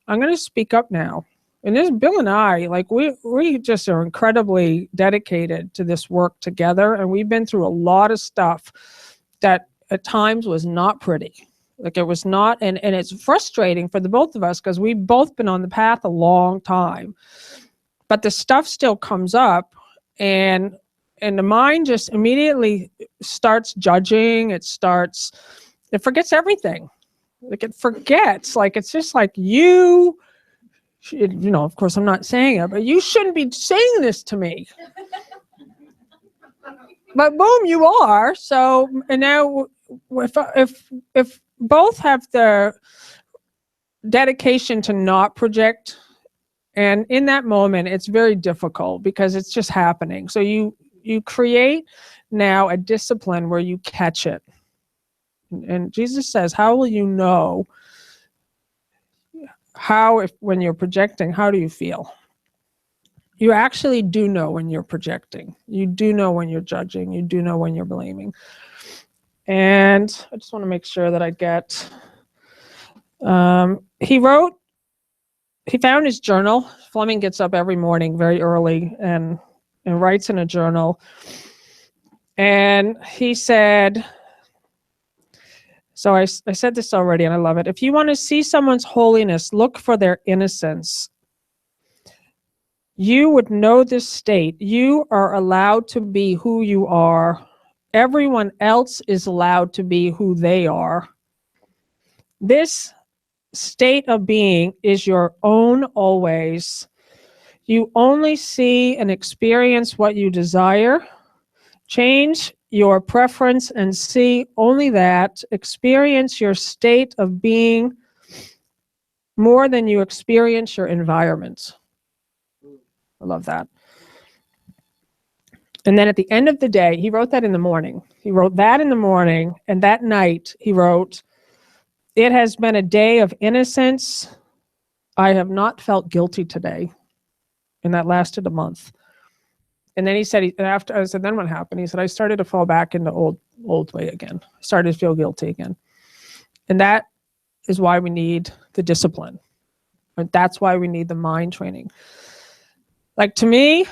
I'm going to speak up now. And this Bill and I, like, we just are incredibly dedicated to this work together. And we've been through a lot of stuff that at times was not pretty. Like, it was not, and it's frustrating for the both of us, because we've both been on the path a long time. But the stuff still comes up, and the mind just immediately starts judging. It forgets everything. Like, it forgets, like, it's just like, you know, of course I'm not saying it, but you shouldn't be saying this to me. But boom, you are. So, and now if both have the dedication to not project, and in that moment, it's very difficult because it's just happening. So you create now a discipline where you catch it. And Jesus says, how will you know when you're projecting, how do you feel? You actually do know when you're projecting. You do know when you're judging. You do know when you're blaming. And I just want to make sure that I get, he found his journal. Fleming gets up every morning very early and writes in a journal. And he said, so I said this already and I love it. If you want to see someone's holiness, look for their innocence. You would know this state. You are allowed to be who you are. Everyone else is allowed to be who they are. This state of being is your own always. You only see and experience what you desire. Change your preference and see only that. Experience your state of being more than you experience your environment. I love that. And then at the end of the day, he wrote that in the morning. He wrote that in the morning, and that night he wrote, it has been a day of innocence. I have not felt guilty today. And that lasted a month. And then he said, after I said, then what happened? He said, I started to fall back into old way again. I started to feel guilty again. And that is why we need the discipline. Or that's why we need the mind training. Like, to me,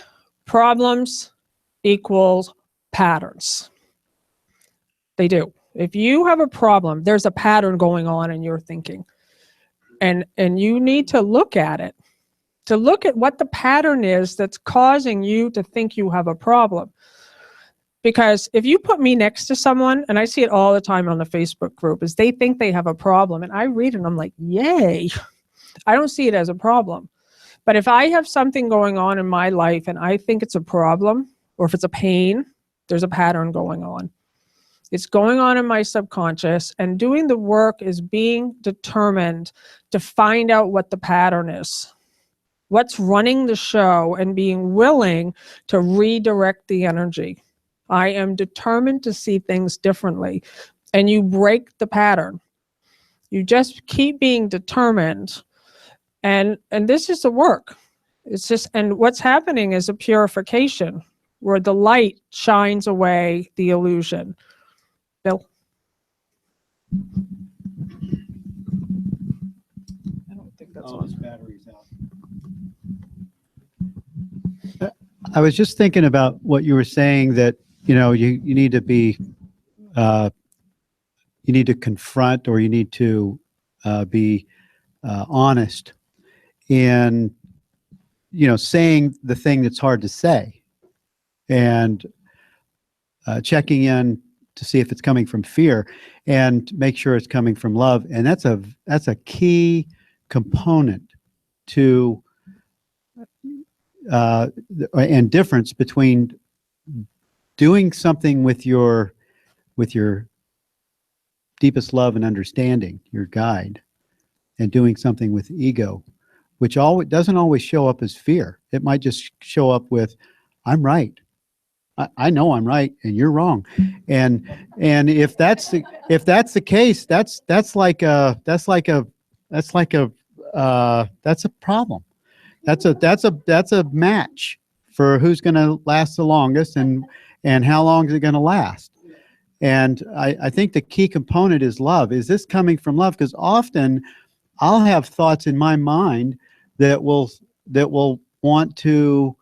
problems equals patterns. They do. If you have a problem, there's a pattern going on in your thinking. And you need to look at it. To look at what the pattern is that's causing you to think you have a problem. Because if you put me next to someone, and I see it all the time on the Facebook group, is they think they have a problem, and I read it and I'm like, yay. I don't see it as a problem. But if I have something going on in my life and I think it's a problem, or if it's a pain, there's a pattern going on. It's going on in my subconscious, and doing the work is being determined to find out what the pattern is. What's running the show, and being willing to redirect the energy. I am determined to see things differently, and you break the pattern. You just keep being determined, and this is the work. It's just, and what's happening is a purification where the light shines away the illusion. Bill? I don't think that's Oh, on. his battery's out. I was just thinking about what you were saying, that, you know, you need to be, you need to confront, or you need to be honest in, you know, saying the thing that's hard to say, and checking in to see if it's coming from fear, and make sure it's coming from love. And that's a key component to and difference between doing something with your deepest love and understanding, your guide, and doing something with ego, which doesn't always show up as fear. It might just show up with, I'm right. I know I'm right and you're wrong. And if that's the case, that's a problem. That's a match for who's going to last the longest, and how long is it going to last. And I think the key component is love. Is this coming from love? Because often I'll have thoughts in my mind that will want to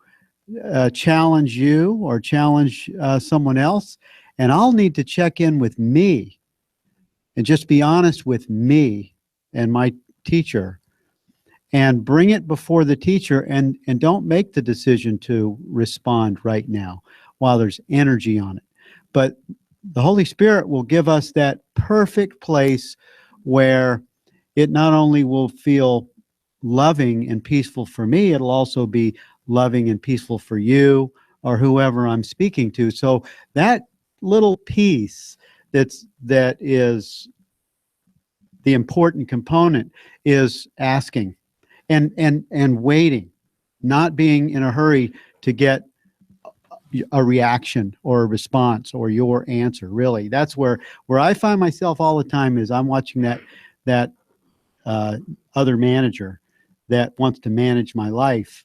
challenge you or challenge someone else, and I'll need to check in with me and just be honest with me and my teacher, and bring it before the teacher, and don't make the decision to respond right now while there's energy on it. But the Holy Spirit will give us that perfect place where it not only will feel loving and peaceful for me, it'll also be loving and peaceful for you or whoever I'm speaking to. So that little piece that is the important component is asking and waiting, not being in a hurry to get a reaction or a response or your answer. Really, that's where I find myself all the time, is I'm watching that other manager that wants to manage my life,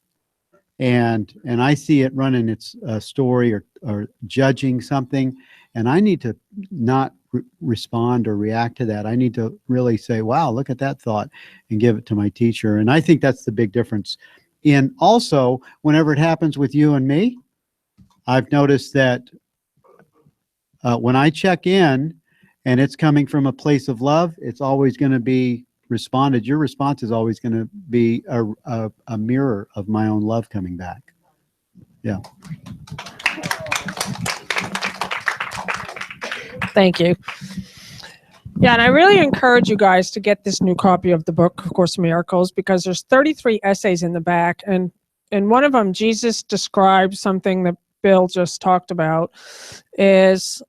and I see it running its story or judging something, and I need to not respond or react to that. I need to really say, wow, look at that thought, and give it to my teacher. And I think that's the big difference. And also, whenever it happens with you and me, I've noticed that when I check in and it's coming from a place of love, it's always going to be responded. Your response is always going to be a mirror of my own love coming back. Yeah. Thank you. Yeah, and I really encourage you guys to get this new copy of the book, of Course in Miracles, because there's 33 essays in the back, and in one of them, Jesus describes something that Bill just talked about. Is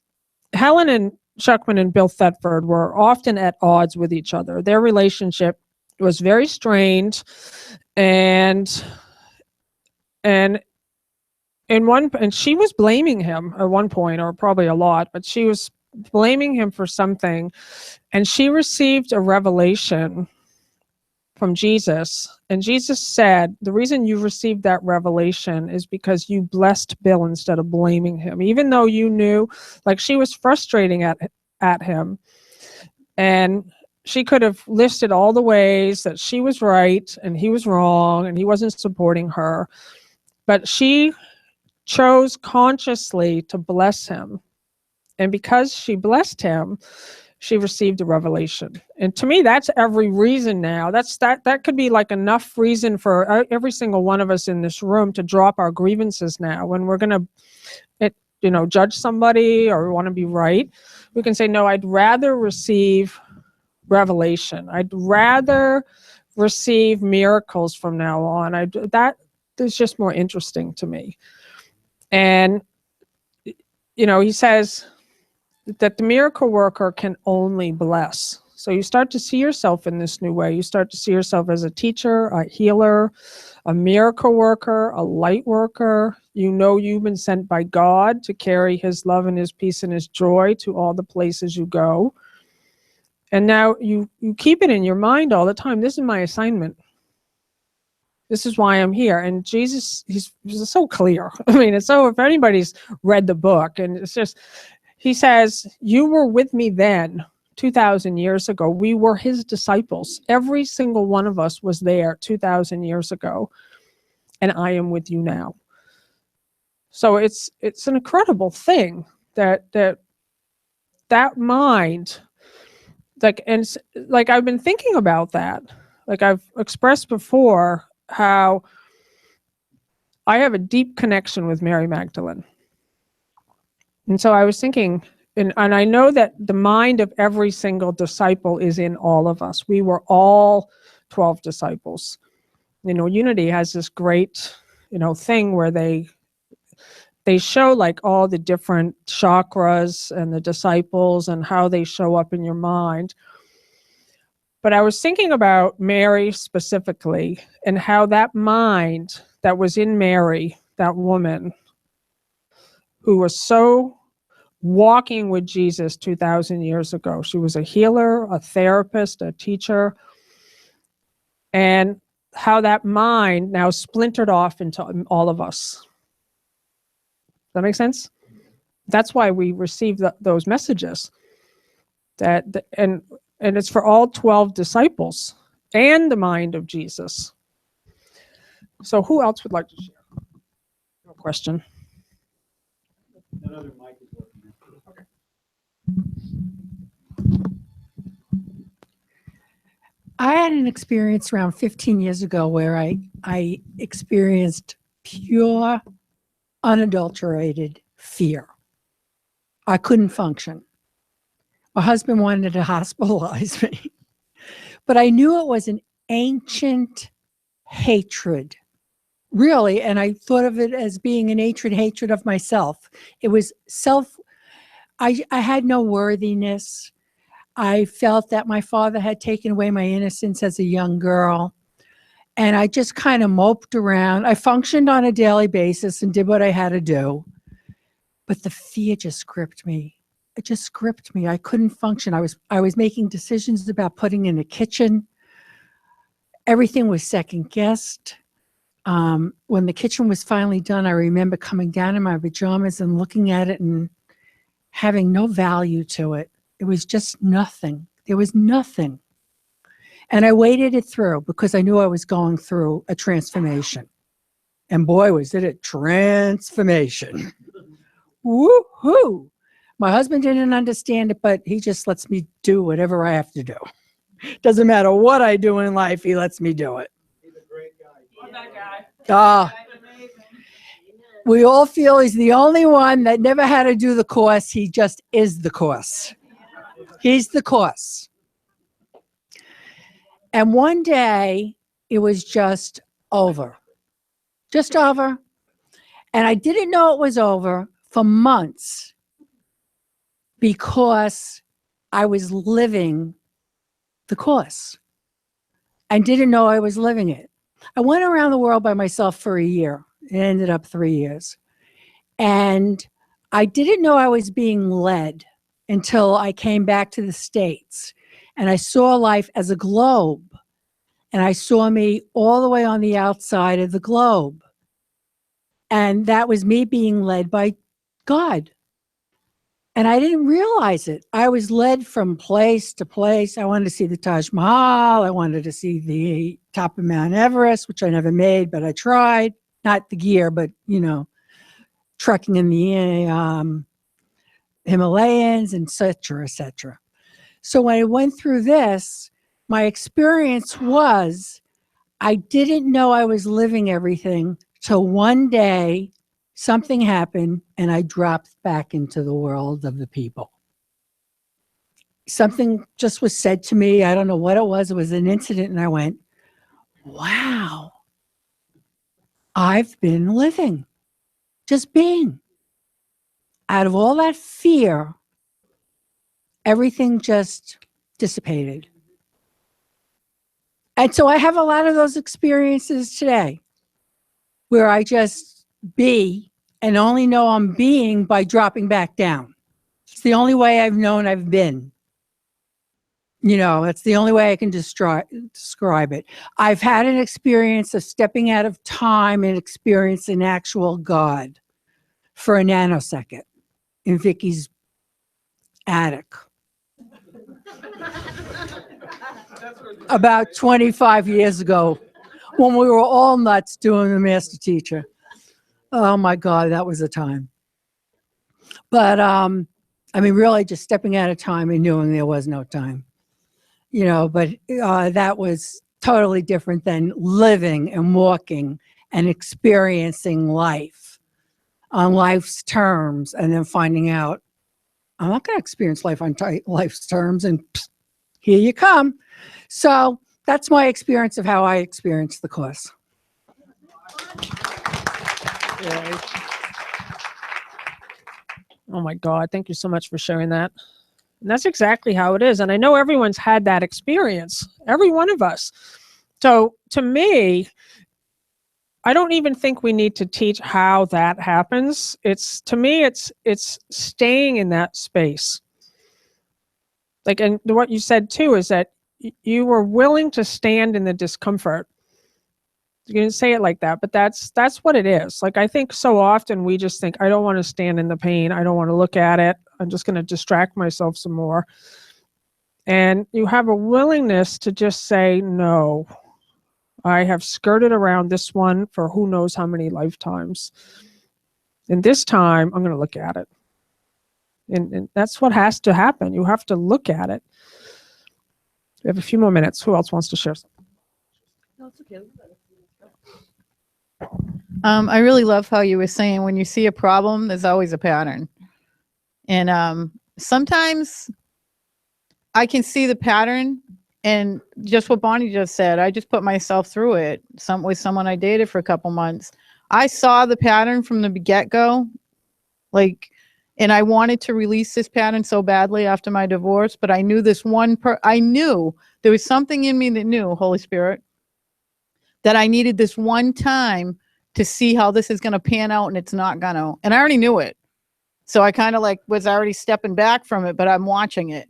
Helen and Schuckman and Bill Thetford were often at odds with each other. Their relationship was very strained, and she was blaming him at one point, or probably a lot, but she was blaming him for something, and she received a revelation from Jesus, and Jesus said, the reason you received that revelation is because you blessed Bill instead of blaming him, even though you knew, like, she was frustrating at him, and she could have listed all the ways that she was right and he was wrong and he wasn't supporting her, but she chose consciously to bless him. And because she blessed him, she received a revelation. And to me, that's every reason now. That could be like enough reason for every single one of us in this room to drop our grievances now. When we're going to, judge somebody or want to be right. We can say, no, I'd rather receive revelation. I'd rather receive miracles from now on. That is just more interesting to me. And, he says that the miracle worker can only bless. So you start to see yourself in this new way. You start to see yourself as a teacher, a healer, a miracle worker, a light worker. You've been sent by God to carry his love and his peace and his joy to all the places you go. And now you keep it in your mind all the time. This is my assignment. This is why I'm here. And Jesus, he's so clear. I mean, it's so, if anybody's read the book, and it's just, he says, you were with me then, 2,000 years ago. We were his disciples. Every single one of us was there 2,000 years ago. And I am with you now. So it's an incredible thing that mind, like I've been thinking about that. Like I've expressed before, how I have a deep connection with Mary Magdalene. And so I was thinking, and I know that the mind of every single disciple is in all of us. We were all 12 disciples. Unity has this great, thing where they show like all the different chakras and the disciples and how they show up in your mind. But I was thinking about Mary specifically and how that mind that was in Mary, that woman who was so walking with Jesus 2,000 years ago. She was a healer, a therapist, a teacher, and how that mind now splintered off into all of us. Does that make sense? That's why we receive those messages. And it's for all 12 disciples and the mind of Jesus. So who else would like to share? No question. Another mic is working. Okay. I had an experience around 15 years ago where I experienced pure, unadulterated fear. I couldn't function. My husband wanted to hospitalize me, but I knew it was an ancient hatred, really, and I thought of it as being an ancient hatred of myself. It was I had no worthiness. I felt that my father had taken away my innocence as a young girl, and I just kind of moped around. I functioned on a daily basis and did what I had to do, but the fear just gripped me. It just gripped me. I couldn't function. I was making decisions about putting in the kitchen. Everything was second guessed. When the kitchen was finally done, I remember coming down in my pajamas and looking at it and having no value to it. It was just nothing. There was nothing. And I waited it through because I knew I was going through a transformation. And boy, was it a transformation. Woo-hoo! My husband didn't understand it, but he just lets me do whatever I have to do. Doesn't matter what I do in life, he lets me do it. He's a great guy. Love that guy. We all feel he's the only one that never had to do the course. He just is the course. He's the course. And one day, it was just over. Just over. And I didn't know it was over for months because I was living the course and didn't know I was living it. I went around the world by myself for a year. It ended up 3 years. And I didn't know I was being led until I came back to the States. And I saw life as a globe. And I saw me all the way on the outside of the globe. And that was me being led by God. And I didn't realize it. I was led from place to place. I wanted to see the Taj Mahal. I wanted to see the top of Mount Everest, which I never made, but I tried. Not the gear, but, trekking in the Himalayas, and et cetera, et cetera. So when I went through this, my experience was I didn't know I was living everything till one day something happened and I dropped back into the world of the people. Something just was said to me. I don't know what it was. It was an incident. And I went, wow, I've been living, just being. Out of all that fear, everything just dissipated. And so I have a lot of those experiences today where I just be and only know I'm being by dropping back down. It's the only way I've known I've been. You know, it's the only way I can describe it. I've had an experience of stepping out of time and experiencing actual God for a nanosecond in Vicky's attic. About 25 years ago, when we were all nuts doing the master teacher. Oh my God, that was a time. But I mean, really just stepping out of time and knowing there was no time. You know, but that was totally different than living and walking and experiencing life on life's terms and then finding out, I'm not going to experience life on life's terms, and here you come. So that's my experience of how I experienced the course. Oh my God, thank you so much for sharing that. And that's exactly how it is. And I know everyone's had that experience, every one of us. So to me, I don't even think we need to teach how that happens. To me, it's staying in that space. Like, and what you said too is that you were willing to stand in the discomfort. You didn't say it like that, but that's what it is. Like, I think so often we just think, I don't want to stand in the pain. I don't want to look at it. I'm just going to distract myself some more. And you have a willingness to just say, no, I have skirted around this one for who knows how many lifetimes. And this time I'm going to look at it. And that's what has to happen. You have to look at it. We have a few more minutes. Who else wants to share something? No, it's okay. I really love how you were saying when you see a problem, there's always a pattern. And sometimes I can see the pattern, and just what Bonnie just said, I just put myself through it. With someone I dated for a couple months. I saw the pattern from the get-go, and I wanted to release this pattern so badly after my divorce, but I knew I knew there was something in me that knew, Holy Spirit, that I needed this one time to see how this is going to pan out, and it's not going to. And I already knew it. So I kind of was already stepping back from it, but I'm watching it.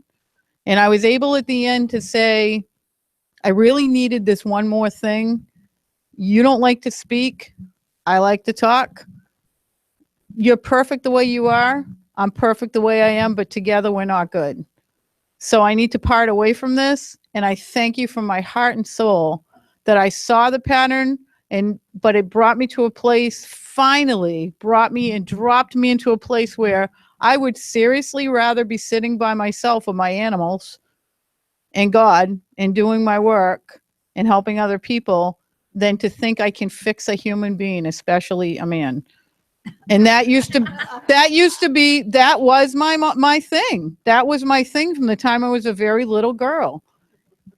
And I was able at the end to say, I really needed this one more thing. You don't like to speak. I like to talk. You're perfect the way you are. I'm perfect the way I am, but together we're not good. So I need to part away from this. And I thank you from my heart and soul that I saw the pattern, but it brought me to a place, finally brought me and dropped me into a place where I would seriously rather be sitting by myself with my animals and God and doing my work and helping other people than to think I can fix a human being, especially a man. And that was my thing. That was my thing from the time I was a very little girl.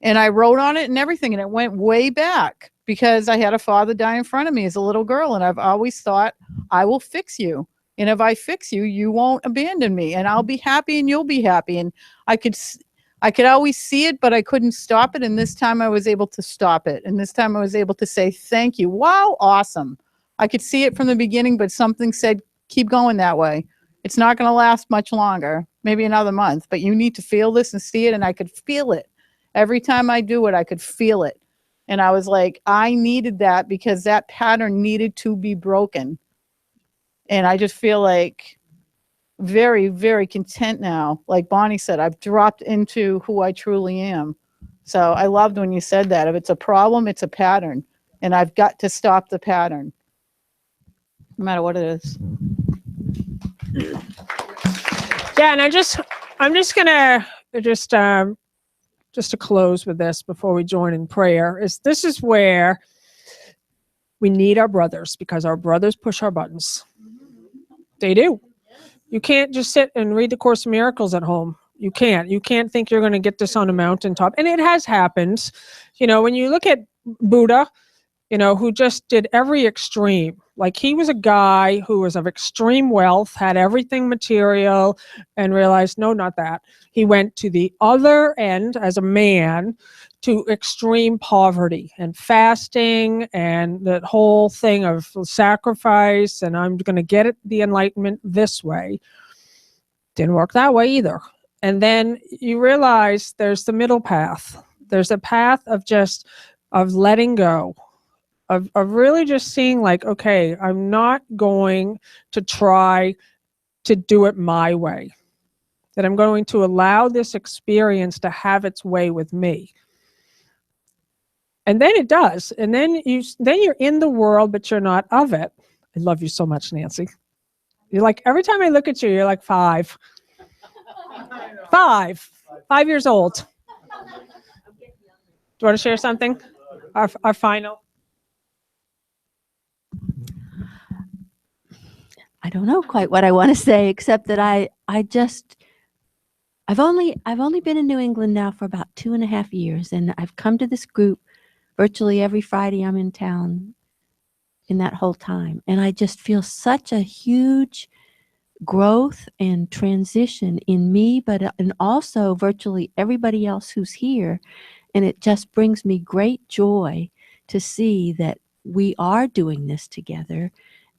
And I wrote on it and everything. And it went way back because I had a father die in front of me as a little girl. And I've always thought, I will fix you. And if I fix you, you won't abandon me, and I'll be happy and you'll be happy. And I could always see it, but I couldn't stop it. And this time I was able to stop it. And this time I was able to say, thank you. Wow. Awesome. I could see it from the beginning, but something said, keep going that way. It's not going to last much longer, maybe another month, but you need to feel this and see it. And I could feel it. Every time I do it, I could feel it. And I was like, I needed that because that pattern needed to be broken. And I just feel like very, very content now. Like Bonnie said, I've dropped into who I truly am. So I loved when you said that. If it's a problem, it's a pattern. And I've got to stop the pattern, no matter what it is. Yeah, and I'm just gonna just to close with this before we join in prayer, this is where we need our brothers, because our brothers push our buttons. They do. You can't just sit and read the Course in Miracles at home. You can't. You can't think you're going to get this on a mountaintop. And it has happened. You know, when you look at Buddha, you know, who just did every extreme. Like, he was a guy who was of extreme wealth, had everything material, and realized, no, not that. He went to the other end as a man to extreme poverty and fasting and that whole thing of sacrifice, and I'm going to get the enlightenment this way. Didn't work that way either. And then you realize there's the middle path. There's a path of just, of letting go. Of really just seeing like, okay, I'm not going to try to do it my way. That I'm going to allow this experience to have its way with me. And then it does. And then you're in the world, but you're not of it. I love you so much, Nancy. You're like, every time I look at you, you're like 5. 5 years old. Do you want to share something? Our final. I don't know quite what I want to say, except that I've only been in New England now for about 2.5 years, and I've come to this group virtually every Friday I'm in town in that whole time. And I just feel such a huge growth and transition in me, and also virtually everybody else who's here. And it just brings me great joy to see that we are doing this together.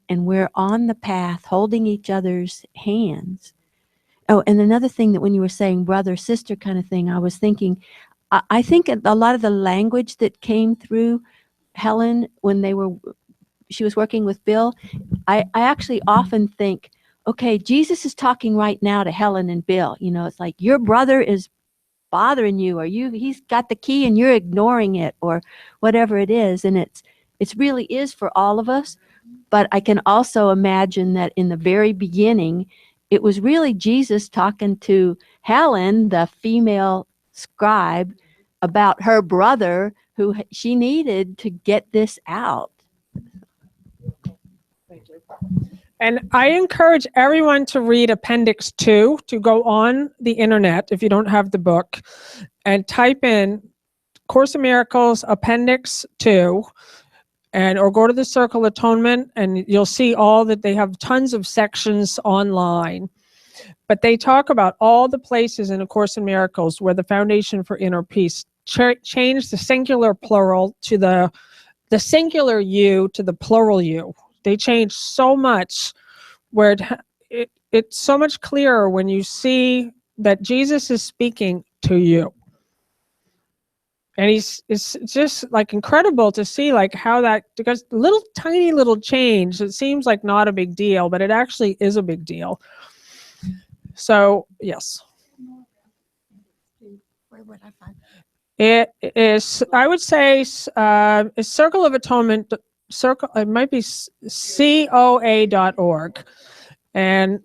And we're on the path holding each other's hands. Oh, and another thing that when you were saying brother, sister kind of thing, I was thinking, I think a lot of the language that came through Helen when she was working with Bill, I actually often think, okay, Jesus is talking right now to Helen and Bill. You know, it's like your brother is bothering you, or he's got the key and you're ignoring it, or whatever it is. And it's really is for all of us. But I can also imagine that in the very beginning, it was really Jesus talking to Helen, the female scribe, about her brother who she needed to get this out. Thank you. And I encourage everyone to read Appendix 2, to go on the internet if you don't have the book and type in Course in Miracles Appendix 2. Or go to the Circle Atonement, and you'll see all that. They have tons of sections online. But they talk about all the places in A Course in Miracles where the Foundation for Inner Peace changed the singular plural to the singular you to the plural you. They changed so much where it's so much clearer when you see that Jesus is speaking to you. And it's just like incredible to see like how that, because tiny little change, it seems like not a big deal, but it actually is a big deal. So yes. Where would I find it? It is, I would say, a Circle of Atonement, it might be COA.org. And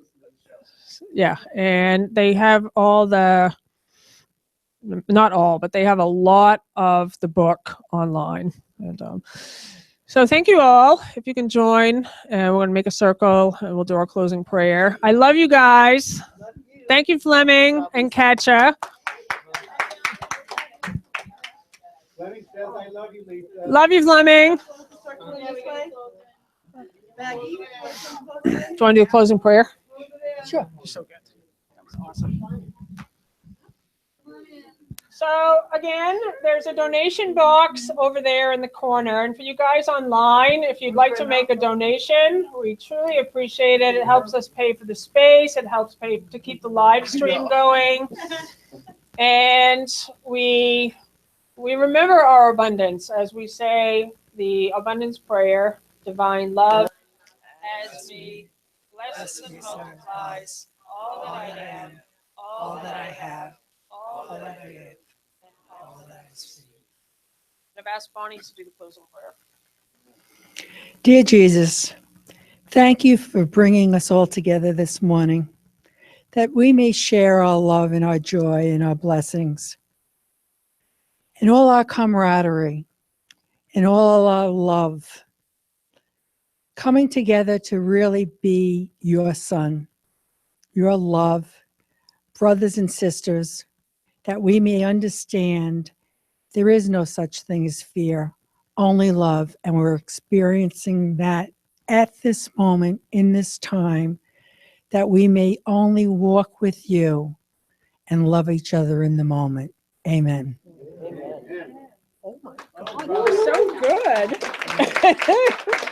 yeah, and they have all the, not all, but they have a lot of the book online. And so thank you all. If you can join, and we're going to make a circle and we'll do our closing prayer. I love you guys. Thank you, Fleming and Katja. Fleming says, I love you, Lisa. Love you, Fleming. Do you want to do a closing prayer? Sure. You're so good. That was awesome. So again, there's a donation box over there in the corner. And for you guys online, if you'd like to make a donation, we truly appreciate it. It helps us pay for the space. It helps pay to keep the live stream going. And we remember our abundance as we say the abundance prayer, divine love as me, blesses and multiplies all that I am, all that I have, all that I give. I've asked Bonnie to do the closing prayer. Dear Jesus, thank you for bringing us all together this morning, that we may share our love and our joy and our blessings, and all our camaraderie, and all our love. coming together to really be your son, your love, brothers and sisters, that we may understand there is no such thing as fear, only love. And we're experiencing that at this moment, in this time, that we may only walk with you and love each other in the moment. Amen. Oh my God, that was so good.